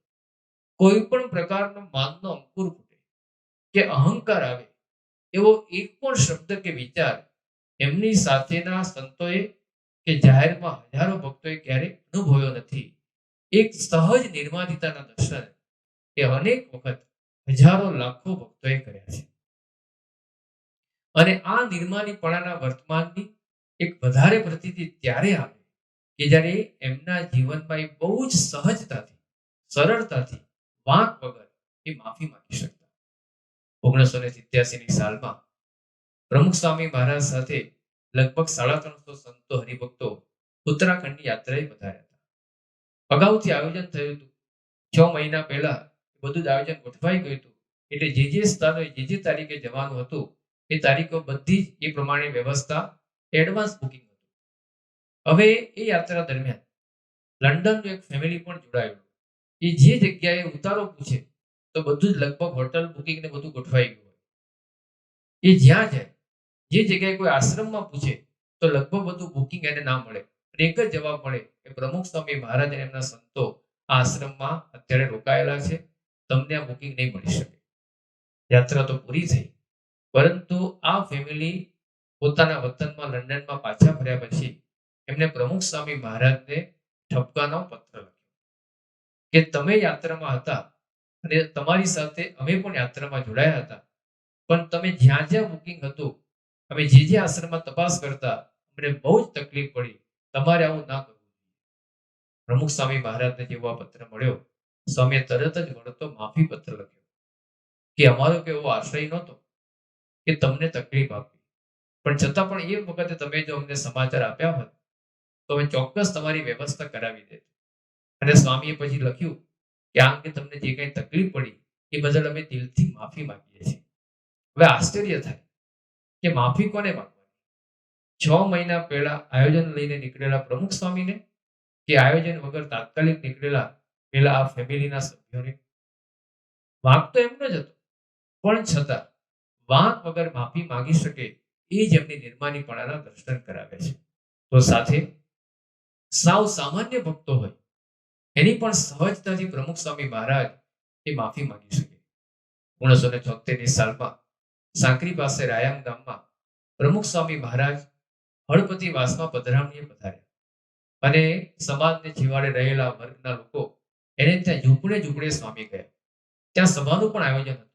કોઈ પણ પ્રકારનો માનનો અંકુર ફૂટે કે અહંકાર આવે એવો એક પણ શબ્દ કે વિચાર એમની સાથેના સંતોએ કે જાહેરમાં હજારો ભક્તોએ ક્યારેય અનુભવ્યો નથી. એક સહજ નિર્માનિતાના દર્શન એ અનેક વખત હજારો લાખો ભક્તોએ કર્યા છે. અને આ નિર્માનીપણાના વર્તમાનની એક વધારે પ્રતીતિ ત્યારે આવે કે જ્યારે એમના જીવનમાં એ બહુ જ સહજતાથી, સરળતાથી, વાંક વગર એ માફી માંગી શકતા. 1987ની સાલમાં પ્રમુખ સ્વામી મહારાજ સાથે લગભગ 350 સંતો હરિભક્તો ઉત્તરાખંડની યાત્રાએ પધાર્યા હતા. અગાઉથી આયોજન થયું હતું. 6 મહિના પહેલા બધું જ આયોજન ગોઠવાઈ ગયું હતું. એટલે જે સ્થાનોએ જે તારીખે જવાનું હતું એ તારીખો બધી જ એ પ્રમાણે વ્યવસ્થા, એડવાન્સ બુકિંગ હતું. હવે એ યાત્રા દરમિયાન લંડનનું એક ફેમિલી પણ જોડાયેલું. એ જે જગ્યાએ ઉતારો પૂછે તો બધું જ લગભગ હોટલ બુકિંગ ને બધું ગોઠવાઈ ગયું હોય. એ જ્યાં જાય, જે જગ્યાએ કોઈ આશ્રમમાં પૂછે તો લગભગ બધું બુકિંગ એને ના મળે. એક જ જવાબ મળે કે પ્રમુખ સ્વામી મહારાજ અને એમના સંતો આ આશ્રમમાં અત્યારે રોકાયેલા છે તમને આ બુકિંગ નહીં મળી શકે. યાત્રા તો પૂરી થઈ, પરંતુ આ ફેમિલી પોતાના વતનમાં લંડનમાં પાછા ફર્યા પછી એમને પ્રમુખ સ્વામી મહારાજને ઠપકાનો પત્ર લખ્યો કે તમે યાત્રામાં હતા અને તમારી સાથે અમે પણ યાત્રામાં જોડાયા હતા, પણ તમે જ્યાં જ્યાં બુકિંગ હતું, અમે જે આશ્રમમાં તપાસ કરતા, અમને બહુ જ તકલીફ પડી. તમારે આવું ના કરવું. પ્રમુખ સ્વામી મહારાજને જેવો આ પત્ર મળ્યો, સ્વામીએ તરત જ વળતો માફી પત્ર લખ્યો કે અમારો કેવો આશ્રય નહોતો કે તમને તકલીફ આપી, પણ છતાં પણ એ વખતે તમે જો અમને સમાચાર આપ્યા હોત તો અમે ચોક્કસ તમારી વ્યવસ્થા કરાવી દેત. અને સ્વામીએ પછી લખ્યું કે આ અંગે તમને જે કંઈ તકલીફ પડી એ બદલ અમે દિલથી માફી માંગીએ છીએ. હવે આશ્ચર્ય થાય કે માફી કોને માંગવાની? 6 મહિના પહેલા આયોજન લઈને નીકળેલા પ્રમુખ સ્વામીને કે આયોજન વગર તાત્કાલિક નીકળેલા પેલા આ ફેમિલીના સભ્યોને? વાંક તો એમનો જ હતો, પણ છતાં વાંક વગર માફી માંગી શકે એ જ એમની નિર્માનીપણાના દર્શન કરાવે છે. તો સાથે સાવ સામાન્ય ભક્તો હોય એની પણ સહજતાથી પ્રમુખ સ્વામી મહારાજ એ માફી માંગી શકે. 1976ની સાલમાં સાંકરી પાસે રાયામ ગામમાં પ્રમુખ સ્વામી મહારાજ હળપતિ વાસમાં પધરામણીએ પધાર્યા અને સમાજને છેવાડે રહેલા વર્ગના લોકો એને ત્યાં ઝૂંપડે સ્વામી ગયા. ત્યાં સભાનું પણ આયોજન હતું.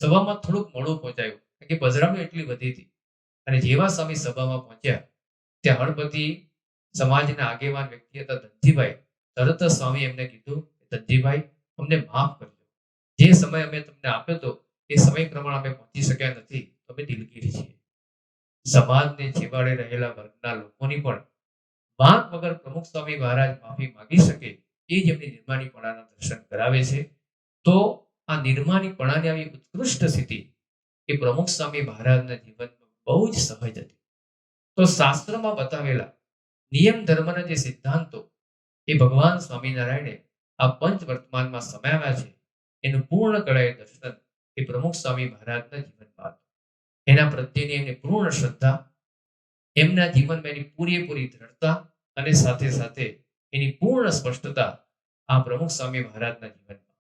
સભામાં થોડુંક મોડું પહોંચાયું કારણ કે પધરામણી એટલી વધી હતી. અને જેવા સ્વામી સભામાં પહોંચ્યા ત્યાં હળપતિ સમાજના આગેવાન વ્યક્તિ હતા ધનજીભાઈ. તરત જ સ્વામી એમને કીધું, ધનજીભાઈ અમને માફ કરજો, જે સમય અમે તમને આપ્યો હતો એ સમય પ્રમાણે અમે પહોંચી શક્યા નથી, અમે દિલગીરી છીએ. સમાજને છેવાડે રહેલા વર્ગના લોકોની પણ વાંક વગર પ્રમુખ સ્વામી મહારાજ માફી માંગી શકે એ જ એમની નિર્માણીપણાના દર્શન કરાવે છે. તો આ નિર્માણીપણાની આવી ઉત્કૃષ્ટ સ્થિતિ એ પ્રમુખ સ્વામી મહારાજના જીવનમાં બહુ જ સહજ હતી. તો શાસ્ત્રમાં બતાવેલા નિયમ ધર્મના જે સિદ્ધાંતો એ ભગવાન સ્વામિનારાયણે આ પંચ વર્તમાનમાં સમાવ્યા છે, એનું પૂર્ણ કળાએ દર્શન એ પ્રમુખ સ્વામી મહારાજના જીવનમાં હતું. એના પ્રત્યેની એની પૂર્ણ શ્રદ્ધા, એમના જીવનમાં એની પૂરેપૂરી દ્રઢતા અને સાથે સાથે એની પૂર્ણ સ્પષ્ટતા આ પ્રમુખ સ્વામી મહારાજના જીવનમાં.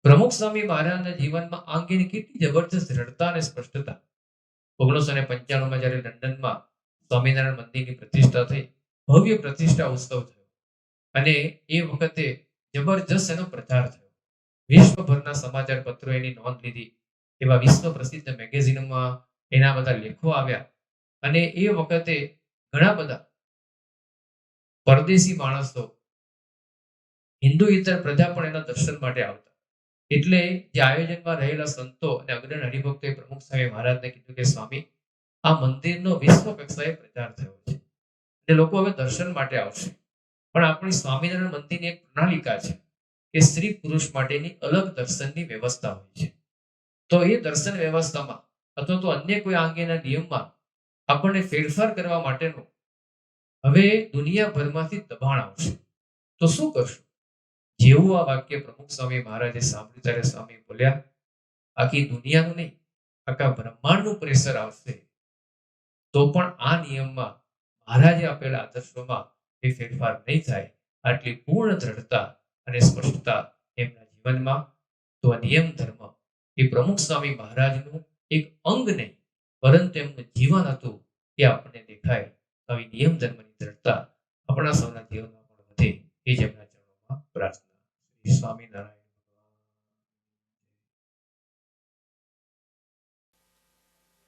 પ્રમુખ સ્વામી મહારાજના જીવનમાં આ અંગેની કેટલી જબરજસ્ત દ્રઢતા અને સ્પષ્ટતા. 1995માં જ્યારે લંડનમાં સ્વામિનારાયણ મંદિરની પ્રતિષ્ઠા થઈ, ભવ્ય પ્રતિષ્ઠા ઉત્સવ થયો અને એ વખતે જબરજસ્ત એનો પ્રચાર થયો. વિશ્વભરના સમાચાર પત્રો એની નોંધ લીધી. એવા વિશ્વ પ્રસિદ્ધ મેગેઝિનોમાં એના બધા લેખો આવ્યા અને એ વખતે ઘણા બધા પરદેશી માણસો, હિન્દુઇતર પ્રજા પણ એના દર્શન માટે આવતા. એટલે જે આયોજનમાં રહેલા સંતો અને અગ્રણી હરિભક્તોએ પ્રમુખ સ્વામી મહારાજને કીધું કે સ્વામી, આ મંદિરનો વિશ્વ કક્ષાએ પ્રચાર થયો છે અને લોકો હવે દર્શન માટે આવશે, પણ આપણી સ્વામિનારાયણ મંદિરની એક પ્રણાલિકા છે કે સ્ત્રી પુરુષ માટેની અલગ દર્શનની વ્યવસ્થા હોય છે. તો એ દર્શન વ્યવસ્થામાં અથવા તો અન્ય કોઈ અંગેના નિયમમાં આપણને ફેરફાર કરવા માટેનો હવે દુનિયાભરમાંથી દબાણ આવશે. તો શું કરશું? જેવું આ વાક્ય પ્રમુખ સ્વામી મહારાજે સાંભળ્યું ત્યારે સ્વામી બોલ્યા, આખી દુનિયાનું નહીં, આખા બ્રહ્માંડનું પ્રેશર આવશે તો પણ આ નિયમમાં મહારાજે આપેલા આદર્શોમાં એ ફેરફાર નહીં થાય. આટલી પૂર્ણ દ્રઢતા અને સ્પષ્ટતા એમના જીવનમાં. તો આ નિયમ ધર્મ એ પ્રમુખ સ્વામી મહારાજનું એક અંગ નહીં, પરંતુ એમનું જીવન હતું એ આપણને દેખાય. આવી નિયમ ધર્મની દ્રઢતા આપણા સૌના જીવનમાં પણ વધે એ જ એમના ચરણોમાં પ્રાર્થના. સ્વામિનારાયણ.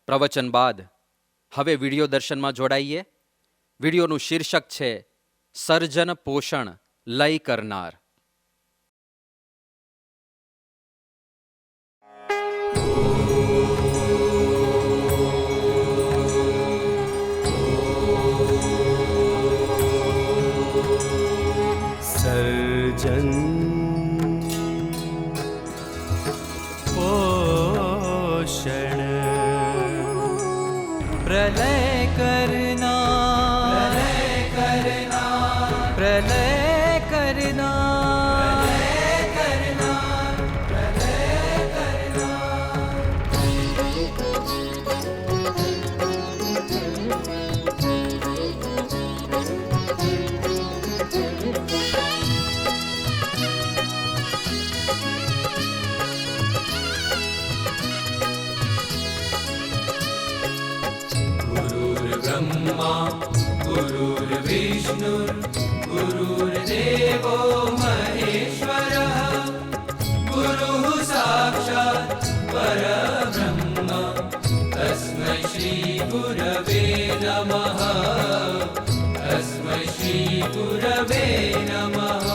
પ્રવચન બાદ હવે વિડીયો દર્શનમાં જોડાઈએ. વિડીયોનું શીર્ષક છે સર્જન પોષણ લય કરનાર. સર્જન પોષણ પ્રલય કરનાર, પ્રલય કરનાર. ब्रह्मा गुरुर्विष्णुर्गुरुर्देवो महेश्वरः गुरुः साक्षात् परब्रह्म तस्मै श्री गुरवे नमः तस्मै श्री गुरवे नमः।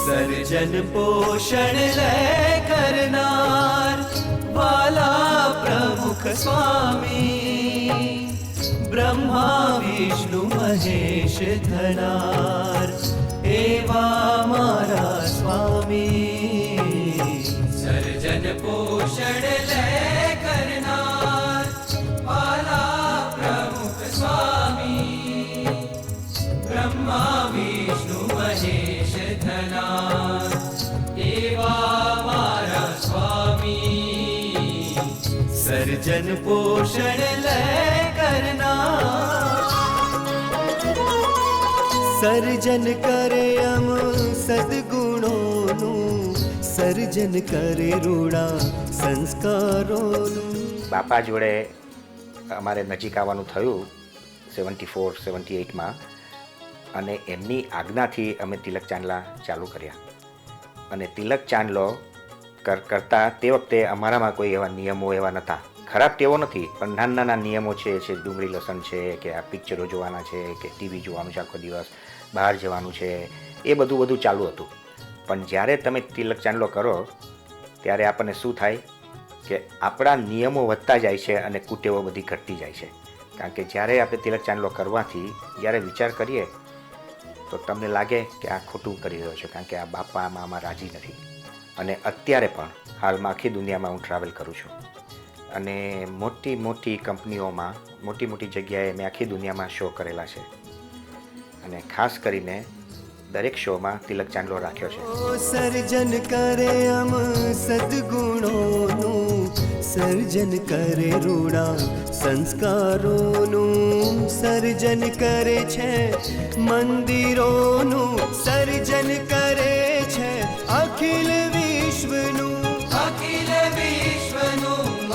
सर्जन पोषण लय करनार वाला प्रमुख स्वामी ब्रह्मा विष्णु महेश धनार एवा मारा स्वामी। सर्जन पोषण लय करनार वाला प्रमुख स्वामी ब्रह्मा विष्णु महेश धनार एवा मारा स्वामी। सर्जन पोषण लय करनार સર્જન કરે અમ સદગુણોનું સર્જન કરે રૂડા સંસ્કારોનું। બાપા જોડે અમારે નજીક આવવાનું થયું 74-78માં અને એમની આજ્ઞાથી અમે તિલક ચાંદલા ચાલુ કર્યા અને તિલક ચાંદલો કરતા તે વખતે અમારામાં કોઈ એવા નિયમો એવા નહોતા। ખરાબ ટેવો નથી પણ નાના નાના નિયમો છે ડુંગળી લસણ છે કે આ પિક્ચરો જોવાના છે કે ટીવી જોવાનું છે આખો દિવસ બહાર જવાનું છે એ બધું ચાલુ હતું। પણ જ્યારે તમે તિલક ચાંદલો કરો ત્યારે આપણને શું થાય કે આપણા નિયમો વધતા જાય છે અને કુટેવો બધી ઘટતી જાય છે। કારણ કે જ્યારે આપણે તિલક ચાંદલો કરવાથી જ્યારે વિચાર કરીએ તો તમને લાગે કે આ ખોટું કરી રહ્યો છે કારણ કે આ બાપામાં આમાં રાજી નથી। અને અત્યારે પણ હાલમાં આખી દુનિયામાં હું ટ્રાવેલ કરું છું અને મોટી મોટી કંપનીઓમાં મોટી મોટી જગ્યાએ મેં આખી દુનિયામાં શો કરેલા છે અને ખાસ કરીને દરેક શોમાં તિલક ચાંદલો રાખ્યો છે। સર્જન કરે અમ સદગુણોનું સર્જન કરે રૂડા સંસ્કારોનું સર્જન કરે છે મંદિરોનું સર્જન કરે છે અખિલ વિશ્વનું अखिल विश्वनु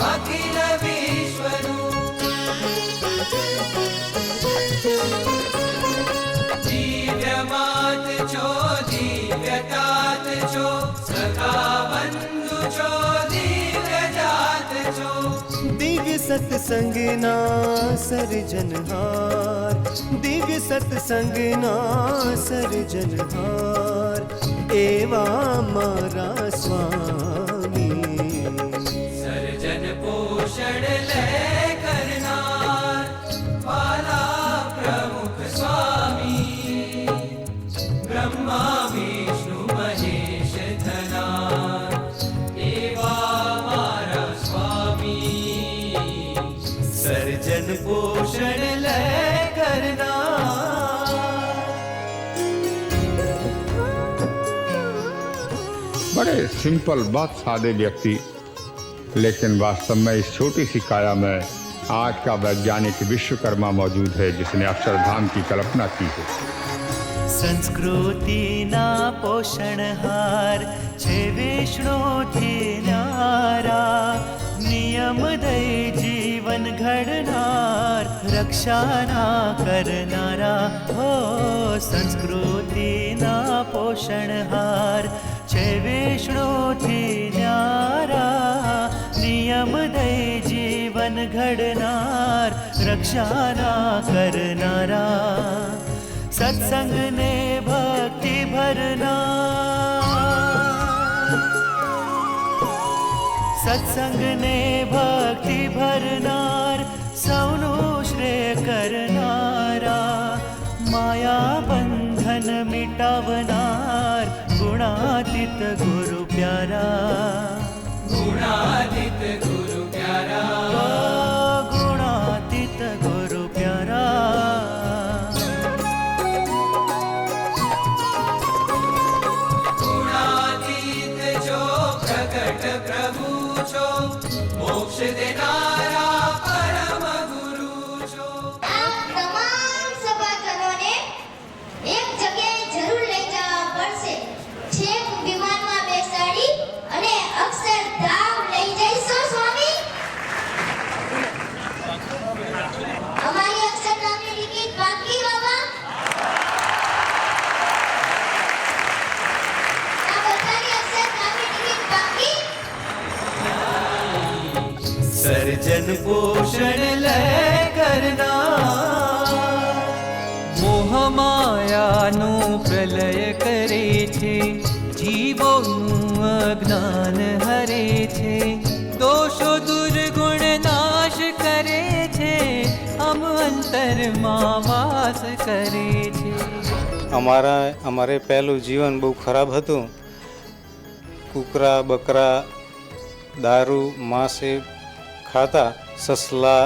अखिल विश्वनु दिव्यमात छो दिव्यतात छो सखा बंधु छो दिव्य जात छो। દિવ્ય સત્સંગના સર્જનહાર દિવ્ય સત્સંગના સર્જનહાર એવા મારા સ્વામી। सर्जन पोषण लय करनार वाला प्रमुख स्वामी ब्रह्मा विष्णु महेश धनार एवा मारा स्वामी। सर्जन पोषण लय करनार बड़े सिंपल बात सादे व्यक्ति लेकिन वास्तव में इस छोटी सी काया में आज का वैज्ञानिक विश्वकर्मा मौजूद है जिसने अक्षरधाम की कल्पना की है। સંસ્કૃતિના પોષણહાર છે વિષ્ણુથી ન્યારા નિયમ દઈ જીવન ઘડનાર રક્ષાના કરનારા હો સંસ્કૃતિના પોષણહાર છે વિષ્ણુથી ન્યારા નિયમ દઈ જીવન ઘડનાર રક્ષાના કરનારા સત્સંગ ને ભક્તિ ભરનાર સત્સંગ ને ભક્તિ ભરનાર સૌનું શ્રેય કરનારા માયા બંધન મિટાવનાર ગુણાતીત ગુરુ પ્યારા गुणातीत गुरु प्यारा ગુણાતીત ગુરુ પ્યારા गुणातीत जो प्रकट प्रभु छो मोक्ष देनारा परम गुरु छो। આ તમામ સભાસદોને એક જગ્યાએ જરૂર લઈ જવા પડશે। છેક વિમાનમાં બેસાડી અને અક્ષરધામ લઈ જઈશું। સર્જન પોષણ લે કરનાર મોહ માયાનું પ્રલય કરે છે જીવોનું અજ્ઞાન હરે છે દોષો દુર્ગુણ નાશ કરે છે અમ અંતરમાં વાસ કરે છે. અમારે પહેલું જીવન બહુ ખરાબ હતું. કૂકરા બકરા દારૂ માંસ એ ખાતા, સસલા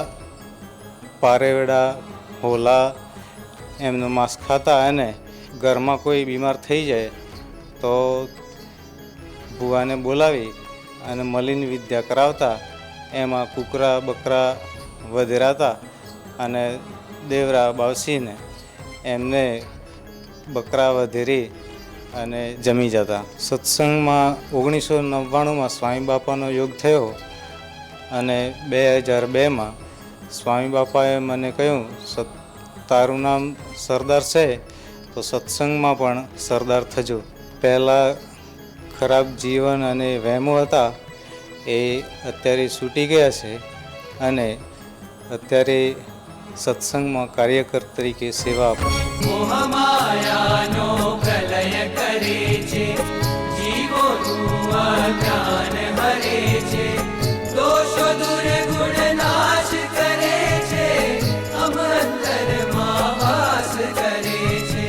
પારેવડા હોલા એમનું માંસ ખાતા. અને ઘરમાં કોઈ બીમાર થઈ જાય તો ભુવાને બોલાવી અને મલિન વિદ્યા કરાવતા. એમાં કૂકરા બકરા વધેરાતા અને દેવરા બાવસીને એમને બકરા વધેરી અને જમી જતા. સત્સંગમાં 1999માં સ્વામી બાપાનો યોગ થયો અને 2002માં સ્વામી બાપાએ મને કહ્યું, તારું નામ સરદાર છે તો સત્સંગમાં પણ સરદાર થજો. પહેલાં ખરાબ જીવન અને વહેમો હતા એ અત્યારે છૂટી ગયા છે અને અત્યારે સત્સંગમાં કાર્યકર તરીકે સેવા આપે. મોહ માયાનો પ્રલય કરે છે જીવોનું અજ્ઞાન હરે છે દોષો દુર્ગુણ નાશ કરે છે અમ અંતરમાં વાસ કરે છે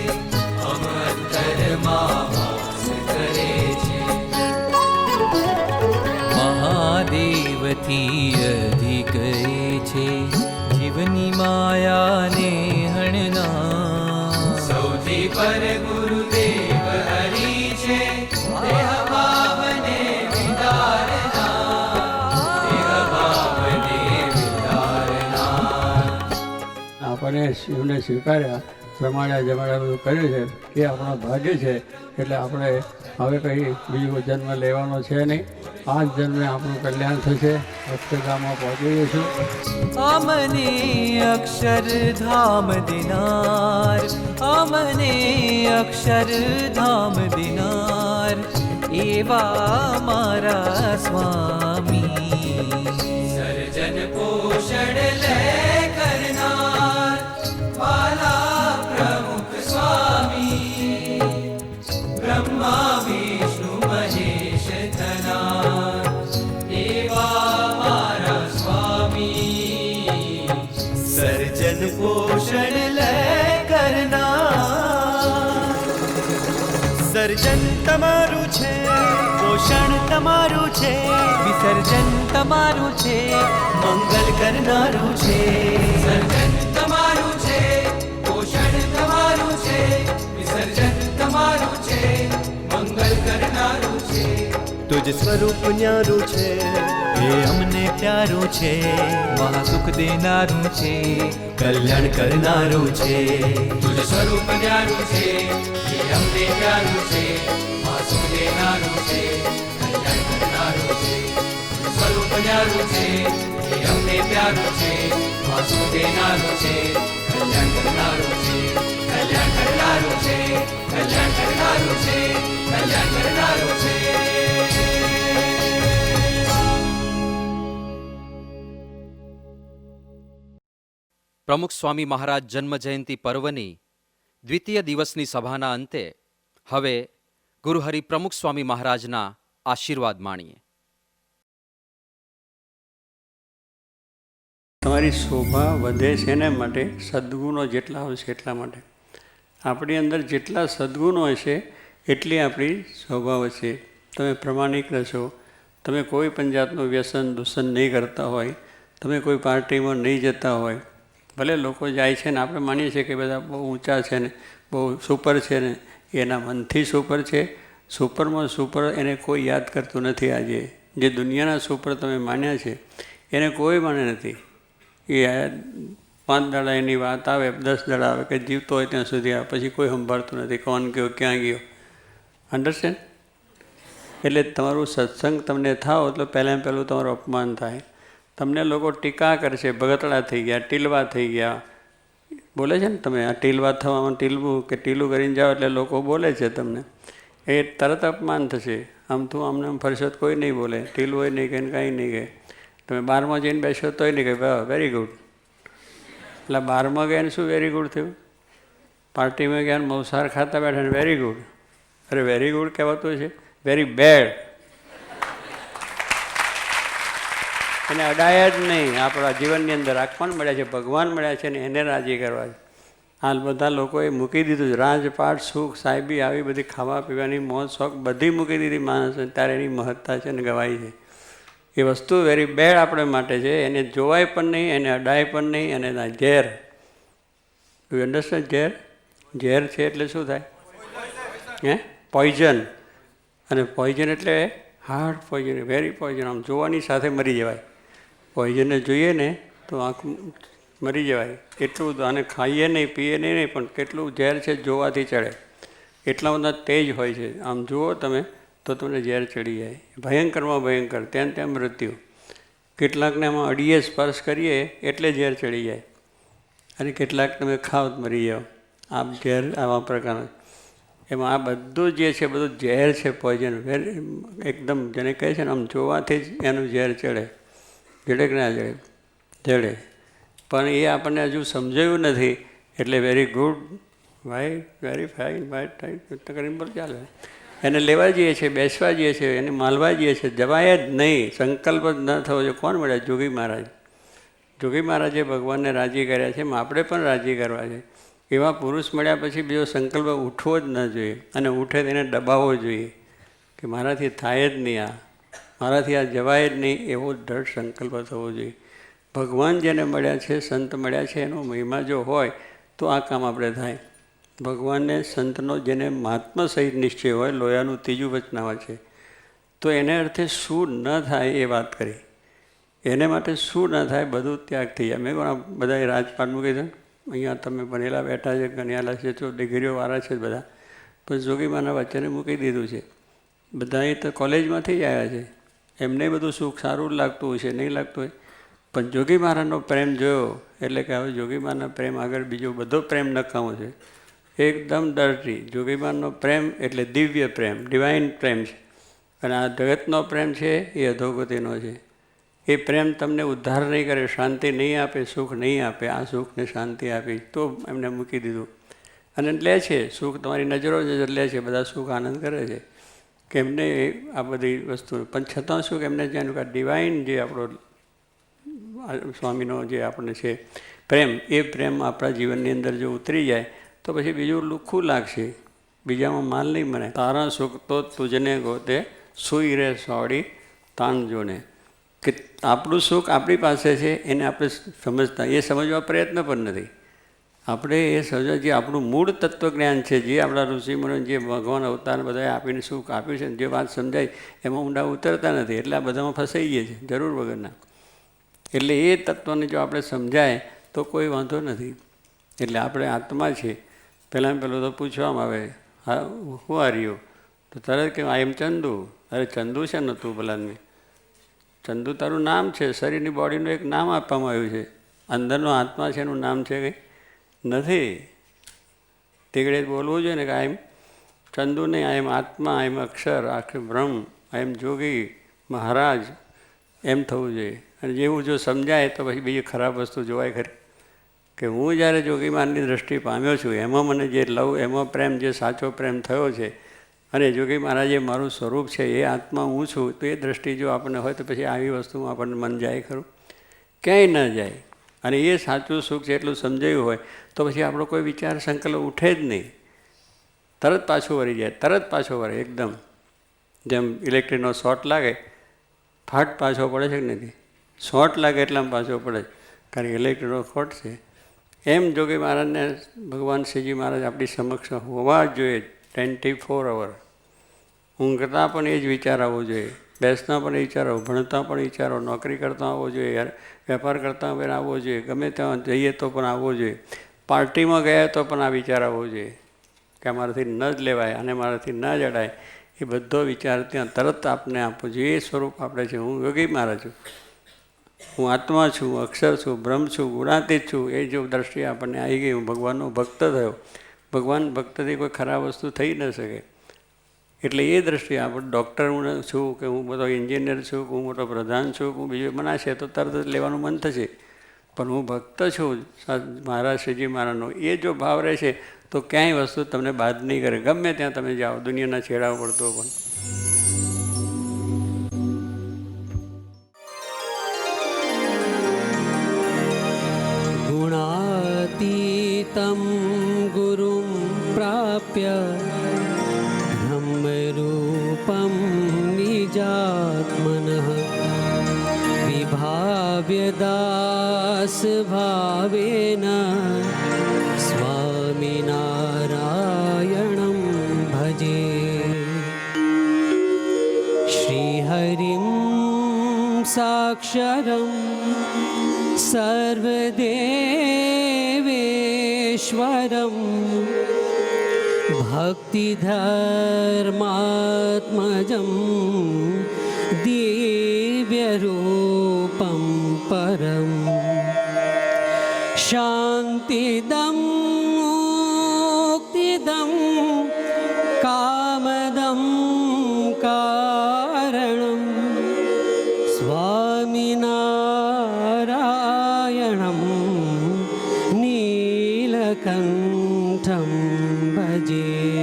અમ અંતરમાં વાસ કરે છે. મહાદેવથી અધિક એ છે જીવની માયાને હણનાર સૌથી પર ગુરુદેવ હરી છે દેહ ભાવને વિદારનાર દેહ ભાવને વિદારનાર. આપણને શિવને સ્વીકાર્યા, પ્રમાણ્યા જમાડ્યા બધું કર્યું છે એ આપણા ભાગ્ય છે. એટલે આપણે હવે કંઈ બીજો જન્મ લેવાનો છે નહીં. આ જ જન્મે આપણું કલ્યાણ થશે. અક્ષરધામમાં પહોંચી જઈશું. અમને અક્ષરધામ દિનાર અમને અક્ષરધામ દિનાર એવા મારા સ્વામી. સર્જન પોષણ લે કરનાર વાલા પ્રમુખ સ્વામી બ્રહ્મા વિષ્ણુ મહેશ ધનાર એવા મારા સ્વામી. સર્જન પોષણ લે કરનાર સર્જન તમારું છે પોષણ તમારું છે વિસર્જન તમારું છે મંગલ કરનારું છે. સર્જન તમારું છે પોષણ તમારું છે વિસર્જન તમારું છે મંગલ કરનારું છે. તુજ સ્વરૂપ ન્યારું છે એ અમને પ્યારું છે મહાસુખ દેનારું છે કલ્યાણ કરનારું છે. તુજ સ્વરૂપ ન્યારું છે એ અમને પ્યારું છે માસુખ દેનારું છે કલ્યાણ કરનારું છે. તુજ સ્વરૂપ ન્યારું છે એ અમને પ્યારું છે માસુખ દેનારું છે કલ્યાણ કરનારું છે કલ્યાણ કરનારું છે કલ્યાણ કરનારું છે કલ્યાણ કરનારું છે. પ્રમુખ સ્વામી મહારાજ જન્મ જયંતિ પર્વની દ્વિતીય દિવસની સભાના અંતે હવે ગુરુહરિ પ્રમુખ સ્વામી મહારાજના આશીર્વાદ માણીએ. તમારી શોભા વધે છે ને માટે સદ્ગુણો જેટલા હશે એટલા માટે. આપણી અંદર જેટલા સદ્ગુણો હશે એટલી આપણી શોભા વધશે. તમે પ્રમાણિક રહેશો, તમે કોઈ પણ જાતનું વ્યસન દૂષણ નહીં કરતા હોય, તમે કોઈ પાર્ટીમાં નહીં જતા હોય. ભલે લોકો જાય છે ને આપણે માનીએ છીએ કે બધા બહુ ઊંચા છે ને બહુ સુપર છે ને, એના મનથી સુપર છે. સુપરમાં સુપર એને કોઈ યાદ કરતું નથી. આજે જે દુનિયાના સુપર તમે માન્યા છે એને કોઈ માને નથી. એ 5 દાડા એની વાત આવે, 10 દાડા આવે કે જીવતો હોય ત્યાં સુધી આવે, પછી કોઈ સંભાળતું નથી કોણ ગયો ક્યાં ગયો. અન્ડરસ્ટેન્ડ? એટલે તમારું સત્સંગ તમને થાવ એટલે પહેલાં પહેલું તમારું અપમાન થાય. તમને લોકો ટીકા કરશે, ભગતડા થઈ ગયા, ટીલવા થઈ ગયા, બોલે છે ને. તમે આ ટીલવા થવામાં ટીલવું કે ટીલું કરીને જાઓ એટલે લોકો બોલે છે તમને. એ તરત અપમાન થશે. આમ તું આમને આમ ફરશો કોઈ નહીં બોલે, ટીલ હોય નહીં કે કાંઈ નહીં કહે. તમે 12માં જઈને બેસો તોય નહીં કહે વેરી ગુડ. એટલે 12માં ગયા ને શું વેરી ગુડ થયું? પાર્ટીમાં ગયા મૌસાર ખાતા બેઠા ને વેરી ગુડ. અરે વેરી ગુડ કહેવાતું છે, વેરી બેડ. એને અડાયા જ નહીં. આપણા જીવનની અંદર આ કોણ મળ્યા છે? ભગવાન મળ્યા છે ને એને રાજી કરવા છે. હાલ બધા લોકોએ મૂકી દીધું છે રાજપાટ, સુખ, સાહેબી, આવી બધી ખાવા પીવાની મોજ શોખ બધી મૂકી દીધી માણસે. ત્યારે એની મહત્તા છે ને ગવાઈ છે. એ વસ્તુ વેરી બેડ આપણે માટે છે. એને જોવાય પણ નહીં, એને અડાય પણ નહીં. અને એના ઝેર, યુ અન્ડરસ્ટેન્ડ? ઝેર, ઝેર છે એટલે શું થાય? પોઈઝન. અને પોઈઝન એટલે હાર્ડ પોઈઝન, વેરી પોઈઝન. આમ જોવાની સાથે મરી જવાય. પોઈઝનને જોઈએ ને તો આંખ મરી જવાય. એટલું બધું. આને ખાઈએ નહીં, પીએ નહીં, પણ કેટલું ઝેર છે જોવાથી ચડે. એટલા બધા તેજ હોય છે. આમ જુઓ તમે તો તમને ઝેર ચડી જાય. ભયંકરમાં ભયંકર, ત્યાં ત્યાં મૃત્યુ. કેટલાકને આમાં અડીએ સ્પર્શ કરીએ એટલે ઝેર ચડી જાય. અને કેટલાક તમે ખાવ તો મરી જાઓ. આ ઝેર આવા પ્રકારના. એમાં આ બધું જે છે બધું ઝેર છે, પોઈઝન. એકદમ જેને કહે છે ને આમ જોવાથી જ એનું ઝેર ચડે. જડે કે ના જડે? જડે. પણ એ આપણને હજુ સમજાયું નથી. એટલે વેરી ગુડ ભાઈ, વેરી ફાઇન ભાઈ કરીને બોલ ચાલે. એને લેવા જઈએ છીએ, બેસવા જઈએ છીએ, એને માલવા જઈએ છીએ. જવાય જ નહીં. સંકલ્પ જ ન થવો જોઈએ. કોણ મળ્યા? જોગી મહારાજ. જોગી મહારાજે ભગવાનને રાજી કર્યા છે, એમ આપણે પણ રાજી કરવા છે. એવા પુરુષ મળ્યા પછી બીજો સંકલ્પ ઉઠવો જ ન જોઈએ. અને ઉઠે તેને દબાવવો જોઈએ કે મારાથી થાય જ નહીં, મારાથી આ જવાય જ નહીં. એવો દૃઢ સંકલ્પ થવો જોઈએ. ભગવાન જેને મળ્યા છે, સંત મળ્યા છે, એનો મહિમા જો હોય તો આ કામ આપણે થાય. ભગવાનને સંતનો જેને મહાત્મા સહિત નિશ્ચય હોય, લોયાનું ત્રીજું વચનામાં છે, તો એને અર્થે શું ન થાય એ વાત કરી. એને માટે શું ન થાય બધું ત્યાગ થઈ જાય. મેં કોણ બધા રાજપાટ મૂકી દે. અહીંયા તમે ભણેલા બેઠા છે, ગણ્યાલા છે, તો ડિગ્રીઓવાળા છે બધા. પણ જોગીમાના વચ્ચેને મૂકી દીધું છે. બધા એ તો કોલેજમાંથી જ આવ્યા છે. એમને બધું સુખ સારું લાગતું હોય છે, નહીં લાગતું હોય. પણ જોગી મહારાજનો પ્રેમ જોયો એટલે કે હવે જોગી મહારાજના પ્રેમ આગળ બીજો બધો પ્રેમ નકામો છે. એકદમ ડર્ટી. જોગી મહારાજનો પ્રેમ એટલે દિવ્ય પ્રેમ, ડિવાઇન પ્રેમ છે. અને આ જગતનો પ્રેમ છે એ અધોગતિનો છે. એ પ્રેમ તમને ઉદ્ધાર નહીં કરે, શાંતિ નહીં આપે, સુખ નહીં આપે. આ સુખને શાંતિ આપી તો એમને મૂકી દીધું. અને લે છે સુખ, તમારી નજરો નજર લે છે, બધા સુખ આનંદ કરે છે કે એમને આ બધી વસ્તુ. પણ છતાં શું કે એમને જાણ્યું કે ડિવાઇન જે આપણો સ્વામીનો જે આપણને છે પ્રેમ, એ પ્રેમ આપણા જીવનની અંદર જો ઉતરી જાય તો પછી બીજું લુખ્ખું લાગશે. બીજામાં માલ નહીં મળે. તારા સુખ તો તુજને ગોતે, સુઈ રે સોડી તાન જોને. કે આપણું સુખ આપણી પાસે છે એને આપણે સમજતા, એ સમજવા પ્રયત્ન પણ નથી. આપણે એ સમજવા જે આપણું મૂળ તત્વજ્ઞાન છે, જે આપણા ઋષિમુનિ જે ભગવાન અવતાર બધાએ આપીને સુખ આપ્યું છે, જે વાત સમજાય એમાં ઊંડા ઉતરતા નથી. એટલે આ બધામાં ફસાઈ ગયા છે જરૂર વગરના. એટલે એ તત્વને જો આપણે સમજાય તો કોઈ વાંધો નથી. એટલે આપણે આત્મા છે. પહેલાં પહેલું તો પૂછવામાં આવે હા હું હાર્યું તો તરત કે આઈ એમ ચંદુ. અરે ચંદુ છે ને તું ભલાને? ચંદુ તારું નામ છે, શરીરની બોડીનું એક નામ આપવામાં આવ્યું છે. અંદરનો આત્મા છે એનું નામ છે કંઈ નથી. તીગડે બોલવું જોઈએ ને કે આઈ એમ ચંદુ નહીં, આઈ એમ આત્મા, આઈ એમ અક્ષર, આખે બ્રહ્મ, આઈ એમ જોગી મહારાજ, એમ થવું જોઈએ. અને જેવું જો સમજાય તો પછી બીજી ખરાબ વસ્તુ જોવાય ખરી. કે હું જ્યારે જોગીમાનની દૃષ્ટિ પામ્યો છું, એમાં મને જે લવ, એમાં પ્રેમ, જે સાચો પ્રેમ થયો છે, અને જોગી મહારાજ જે મારું સ્વરૂપ છે એ આત્મા હું છું, તો એ દૃષ્ટિ જો આપણને હોય તો પછી આવી વસ્તુમાં આપણને મન જાય ખરું? ક્યાંય ન જાય. અને એ સાચું સુખ છે એટલું સમજાયું હોય તો પછી આપણો કોઈ વિચાર સંકલ્પ ઉઠે જ નહીં. તરત પાછું વળી જાય, તરત પાછો વળે. એકદમ જેમ ઇલેક્ટ્રિકનો શોર્ટ લાગે ફાટ પાછો પડે છે કે નથી? શોર્ટ લાગે એટલામાં પાછો પડે, કારણ કે ઇલેક્ટ્રિકનો ખોટ છે. એમ જોગી મહારાજને ભગવાન શ્રીજી મહારાજ આપણી સમક્ષ હોવા જ જોઈએ 24 અવર. ઊંઘતા પણ એ જ વિચાર આવવો જોઈએ, બેસતા પણ એ વિચારો, ભણતા પણ વિચારો, નોકરી કરતા આવવો જોઈએ, વેપાર કરતા પણ આવવો જોઈએ, ગમે ત્યાં જઈએ તો પણ આવવો જોઈએ, પાર્ટીમાં ગયા તો પણ આ વિચાર આવવો જોઈએ કે મારાથી ન જ લેવાય અને મારાથી ન જડાય. એ બધો વિચાર ત્યાં તરત આપને આપવો જોઈએ. એ સ્વરૂપ આપણે છે. હું યોગી મહારાજ છું, હું આત્મા છું, અક્ષર છું, બ્રહ્મ છું, ગુણાતીત છું. એ જો દ્રષ્ટિ આપણને આવી ગઈ, હું ભગવાનનો ભક્ત થયો. ભગવાન ભક્તથી કોઈ ખરાબ વસ્તુ થઈ ન શકે. એટલે એ દ્રષ્ટિએ આપણે ડૉક્ટર હું છું કે હું બધો એન્જિનિયર છું કે હું મોટો પ્રધાન છું કે હું બીજું બનાશે તો તરત જ લેવાનું મન થશે, પણ હું ભક્ત છું મહારાજ શ્રીજી મહારાજનો, એ જો ભાવ રહેશે તો ક્યાંય વસ્તુ તમને બાદ નહીં કરે, ગમે ત્યાં તમે જાઓ, દુનિયાના છેડા પડતો પણ. गुणातीतं गुरुं प्राप्य ब्रह्मरूपं निजात्मनः विभाव्य दासभावेन स्वामिनारायणं भजे। श्रीहरिं साक्षरं सर्वदेवेश्वरं भक्तिधर्मात्मजं दिव्यरूपं परं शान्तिदं मुक्तिदं कामदं कारणं स्वामिनारायणं नीलकण्ठं भजे।